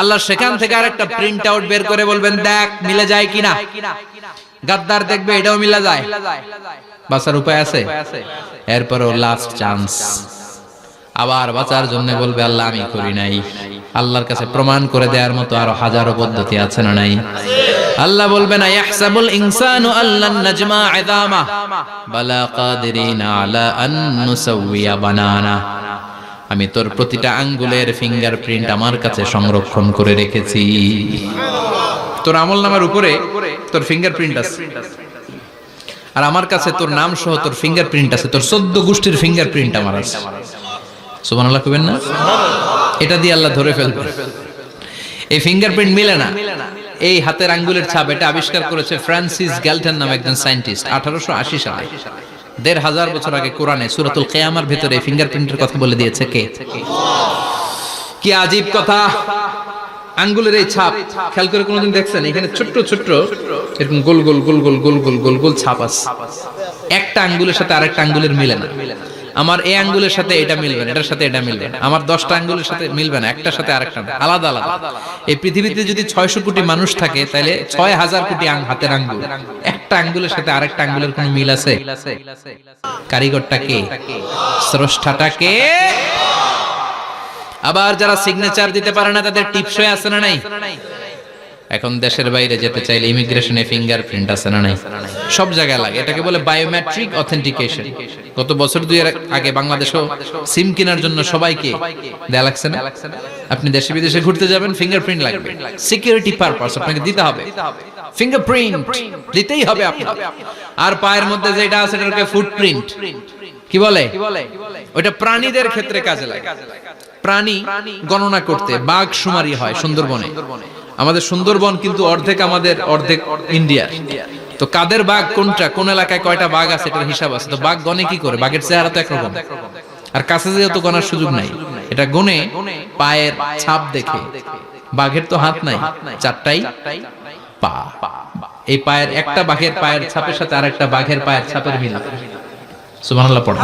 Speaker 1: আল্লাহ সেখান থেকে আরেকটা প্রিন্ট আউট বের করে বলবেন দেখ মিলে যায় কিনা। গাদ্দার দেখবে এটাও মিলে যায়, বাঁচার উপায় আছে। এরপরও লাস্ট চান্স, আবার বাঁচার জন্য বলবে আল্লাহ আমি করি নাই। আল্লাহর কাছে প্রমাণ করে দেওয়ার মতো আরো হাজারো পদ্ধতি আছে না নাই? আল্লাহ বলবেন ইয়াহসাবুল ইনসানু আল্লান নাজমা ইযামা বালা কাদিরিনা আলা আন নুসাউইয়া বানানা। আমি তোর প্রতিটা আঙ্গুলের ফিঙ্গারপ্রিন্ট আমার কাছে সংরক্ষণ করে রেখেছি। তোর আমলনামার উপরে তোর ফিঙ্গারপ্রিন্ট আছে, আর আমার কাছে তোর নাম সহ তোর ফিঙ্গারপ্রিন্ট আছে। তোর 14 গোষ্ঠীর ফিঙ্গারপ্রিন্ট আমার আছে। সুবহানাল্লাহ কইবেন না? এটা দিয়ে আল্লাহ ধরে ফেলবে। এই ফিঙ্গারপ্রিন্ট মিলে না, এই হাতের আঙ্গুলের ছাপ, এটা আবিষ্কার করেছে ফ্রান্সিস গ্যালটন নামে একজন সায়েন্টিস্ট 1880 সালে। 1500 বছর আগে কোরআনে সূরাতুল কিয়ামার ভিতরে ফিঙ্গারপ্রিন্টের কথা বলে দিয়েছে কে? কি আজীব কথা! আঙ্গুলের এই ছাপ খেয়াল করে কোনোদিন দেখছেন? এখানে ছোট্ট ছোট্ট এরকম গোল গোল গোল গোল গোল গোল গোল গোল ছাপ আছে। একটা আঙ্গুলের সাথে আরেকটা আঙ্গুলের মিলে না। আমার এই আঙ্গুলের সাথে এটা মিলবে না, এটার সাথে এটা মিলবে না। আমার 10টা আঙ্গুলের সাথে মিলবে না, একটার সাথে আরেকটা আলাদা আলাদা। এই পৃথিবীতে যদি 600 কোটি মানুষ থাকে তাহলে 6000 কোটি হাতের আঙ্গুল, একটা আঙ্গুলের সাথে আরেকটা আঙ্গুলের কোনো মিল আছে? কারিগরটা কে? স্রষ্টাটা কে? আবার যারা সিগনেচার দিতে পারে না তাদের টিপসই আছে না নাই? এখন দেশের বাইরে যেতে চাইলে ইমিগ্রেশনে ফিঙ্গারপ্রিন্ট আছে না নাই? সব জায়গায় লাগে। এটাকে বলে বায়োমেট্রিক অথেন্টিকেশন। গত বছর দুয়ের আগে বাংলাদেশও সিম কেনার জন্য সবাইকে দেয়া লাগছে না? আপনি দেশে বিদেশে ঘুরতে যাবেন, ফিঙ্গারপ্রিন্ট লাগবে, সিকিউরিটি পারপাস আপনাকে দিতে হবে। ফিঙ্গারপ্রিন্ট দিতেই হবে আপনাকে। আর পায়ের মধ্যে যেটা আছে এটাকে ফুটপ্রিন্ট কি বলে? ওটা প্রাণীদের ক্ষেত্রে কাজে লাগে। প্রাণী গণনা করতে বাঘ শুমারি হয় সুন্দরবনে। আমাদের সুন্দরবন কিন্তু অর্ধেক আমাদের, অর্ধেক ইন্ডিয়া। তো কাদের বাঘ কোনটা, কোন এলাকায় কয়টা বাঘ আছে এটার হিসাব আছে। তো বাঘ গনে কি করে? বাঘের চেহারা তো একরকম, আর কাছে যেহেতু গনার সুযোগ নাই, এটা গনে পায়ের ছাপ দেখে। বাঘের তো হাত নাই, 4টাই পা। এই পায়ের একটা বাঘের পায়ের ছাপের সাথে আরেকটা বাঘের পায়ের ছাপের মিল। সুবহানাল্লাহ পড়া।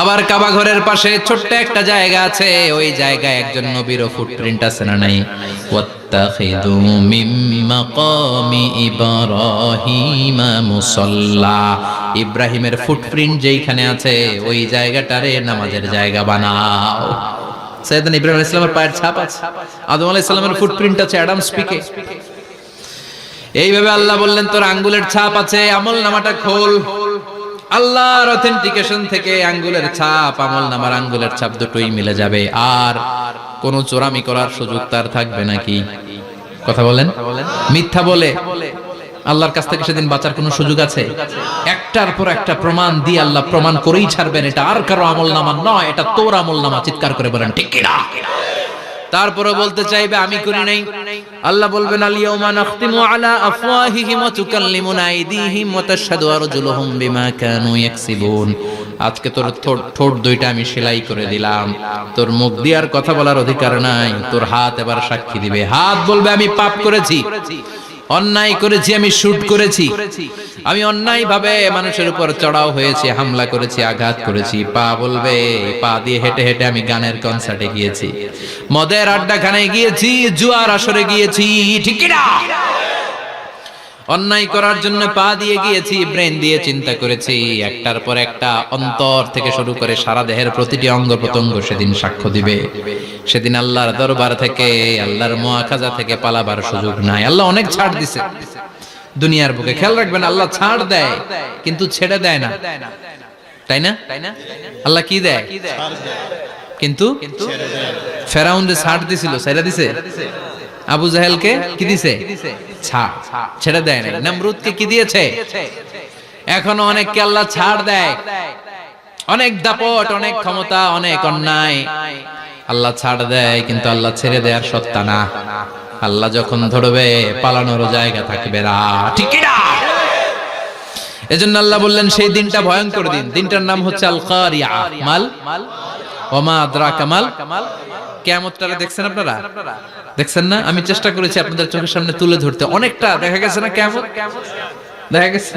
Speaker 1: আবার কাবা ঘরের পাশে ছোট্ট একটা জায়গা আছে, ওই জায়গায় একজন নবীরও ফুটপ্রিন্ট আছে না নাই? ওয়াত্তাখিযু মিন মাকামি ইব্রাহিমা মুসাল্লা, ইব্রাহিমের ফুটপ্রিন্ট যেইখানে আছে ওই জায়গাটারে নামাজের জায়গা বানাও। সাইয়েদনা ইব্রাহিম আলাইহিস সালামের পায়ের ছাপ আছে, আদম আলাইহিস সালামের ফুটপ্রিন্ট আছে অ্যাডামস পিকে। এইভাবে আল্লাহ বললেন তোর আঙ্গুলের ছাপ আছে, আমল নামাটা খোল। আল্লাহর অথেন্টিকেশন থেকে আঙ্গুলের ছাপ, আমল নামার আঙ্গুলের ছাপ দুটোই মিলে যাবে, আর কোন চোরামি করার সুযোগ তার থাকবে নাকি? কথা বলেন। মিথ্যা বলে আল্লাহর কাছ থেকে সেদিন বাঁচার কোনো সুযোগ আছে? একটার পর একটা প্রমাণ দিয়ে আল্লাহ প্রমাণ করেই ছাড়বেন, এটা আর কারো আমল নামা নয়, এটা তোর আমল নামা। চিৎকার করে বলেন ঠিক কিনা? তারপরে বলতে চাইবে আমি করি নাই। আল্লাহ বলবেন আল ইয়াউমা নাখতিমু আলা আফওয়াহিহিম ওয়া তুকাল্লিমুনা আইদিহিম ওয়া তাশহাদু আরজুলুহুম বিমা কানু ইয়াকসিবুন। আজকে তোর ঠোঁট দুইটা আমি সেলাই করে দিলাম, তোর মুখ দিয়ে আর কথা বলার অধিকার নাই, তোর হাত এবার সাক্ষী দিবে। হাত বলবে আমি পাপ করেছি, অন্যায় করেছি, আমি শুট করেছি, আমি অন্যায় ভাবে মানুষের উপর চড়াও হয়েছি, হামলা করেছি, আঘাত করেছি। পা বলবে পা দিয়ে হেঁটে হেঁটে আমি গানের কনসার্টে গিয়েছি, মদের আড্ডাখানায় গিয়েছি, জুয়ার আসরে গিয়েছি, ঠিক কি না? অন্যায় করার জন্য পা দিয়ে গিয়েছি, ব্রেন দিয়ে চিন্তা করেছি। একটার পর একটা অন্তর থেকে শুরু করে সারা দেহের প্রতিটি অঙ্গ প্রত্যঙ্গ সেদিন সাক্ষ্য দিবে। সেদিন আল্লাহর দরবার থেকে, আল্লাহর মুআখাজা থেকে পালাবার সুযোগ নাই। আল্লাহ অনেক ছাড় দিছে দুনিয়ার বুকে। খেয়াল রাখবেন, আল্লাহ ছাড় দেয় কিন্তু ছেড়ে দেয় না, তাই না? আল্লাহ কি দেয় কিন্তু ফেরাউনরে ছাড় দিছিল, ছেড়ে দিছে। আবু জাহেলকে কি দিছে? ছাড়, ছেড়ে দেয় না। নমরুদকে কি দিয়েছে? এখনো অনেককে আল্লাহ ছাড় দেয়। অনেক দাপট, অনেক ক্ষমতা, অনেক অন্যায় আল্লাহ ছাড় দেয়, কিন্তু আল্লাহ ছেড়ে দেওয়ার সত্তা না। আল্লাহ যখন ধরবে পালানোর জায়গা থাকবে না, ঠিক কি না? এজন্য আল্লাহ বললেন সেই দিনটা ভয়ঙ্কর দিন। দিনটার নাম হচ্ছে আল কারিয়া। মাল ওমা আদরাকা মাল। কিয়ামতটা দেখছেন আপনারা? দেখছেন না? আমি চেষ্টা করেছি আপনাদের চোখের সামনে তুলে ধরতে। অনেকটা দেখা গেছে না কিয়ামত? দেখা গেছে।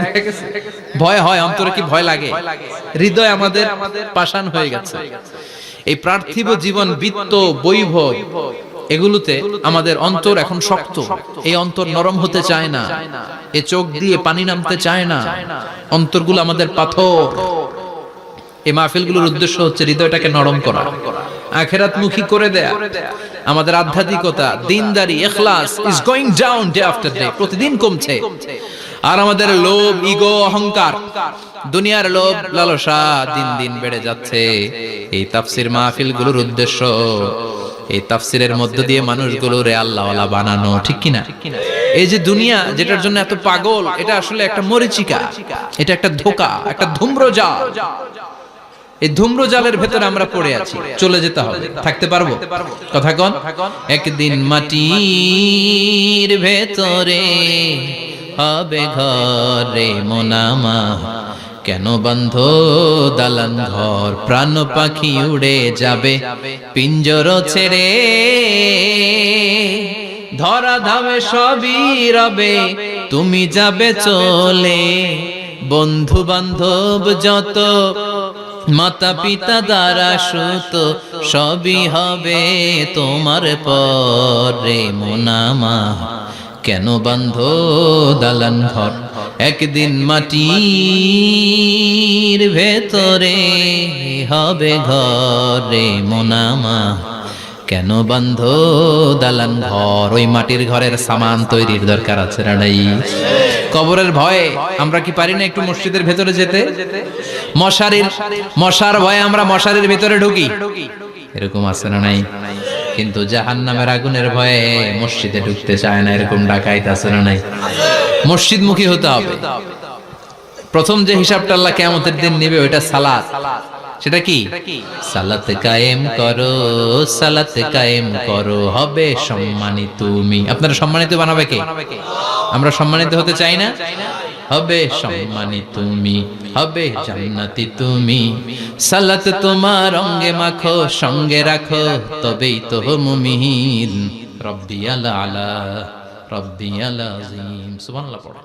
Speaker 1: ভয় হয়, অন্তরে কি ভয় লাগে? হৃদয় আমাদের পাষাণ হয়ে গেছে। এই পার্থিব জীবন, বিত্ত, বৈভব, এগুলোতে আমাদের অন্তর এখন শক্ত। এই অন্তর নরম হতে চায় না, এ চোখ দিয়ে পানি নামতে চায় না, অন্তরগুলো আমাদের পাথর। এই মাহফিলগুলোর উদ্দেশ্য হচ্ছে হৃদয়টাকে নরম করা, আখিরাতমুখী করে দেয়া। আমাদের আধ্যাত্মিকতা, দিনদারি, ইখলাস is going down day after day, প্রতিদিন কমছে। আর আমাদের লোভ, ইগো, অহংকার, দুনিয়ার লোভ, লালসা দিন দিন বেড়ে যাচ্ছে। এই তাফসীর মাহফিলগুলোর উদ্দেশ্য এই তাফসীরের মধ্য দিয়ে মানুষগুলোরে আল্লাহওয়ালা বানানো, ঠিক কি না? এই যে দুনিয়া যেটার জন্য এত পাগল, এটা আসলে একটা মরিচিকা, এটা একটা ধোঁকা, একটা ধূম্রজাল। এই ধূম্রজালের ভেতরে আমরা পড়ে আছি, চলে যেতে হবে। থাকতে পারবো? কথা কন। একদিন মাটির ভেতরে হবে ঘরে মোনামা, কেন বন্ধ দালান ঘর, প্রাণ পাখি উড়ে যাবে পিঞ্জর ছেড়ে, ধরা ধামে সবই রবে তুমি যাবে চলে, বন্ধু বান্ধব যত, মাতা পিতা দ্বারা সুত, সবই হবে তোমার পরে মোনামা, কেন বন্ধ দালান ঘর, একদিন মাটির ভেতরে হবে ঘরে মোনামা, কেন বন্ধ দালান ঘর। ওই মাটির ঘরের সামান তৈরির দরকার আছে না নাই? কবরের ভয়ে আমরা কি পারি না একটু মসজিদের ভেতরে যেতে? মশার ভয়ে আমরা মশারির ভেতরে ঢুকি, এরকম আছে না নাই? কিন্তু জাহান্নামের আগুনের ভয়ে মসজিদে ঢুকতে চায় না, এরকম ডাকাইত আছে না নাই? মসজিদমুখী হতে হবে। প্রথম যে হিসাবটা আল্লাহ কিয়ামতের দিন নেবে ওইটা সালাত। সেটা কি? সালাত কায়েম করো, সালাত কায়েম করো, হবে সম্মানিত তুমি। আপনারা সম্মানিত বানাবে কে? আমরা সম্মানিত হতে চাই না? হবে সম্মানিত তুমি, হবে জান্নাতি তুমি, সালাত তোমার অঙ্গে মাখো, সঙ্গে রাখো, তবেই তো মুমিন। রব্বিয়াল আলা, রব্বিয়াল আযীম। সুবহানাল্লাহ পড়ো।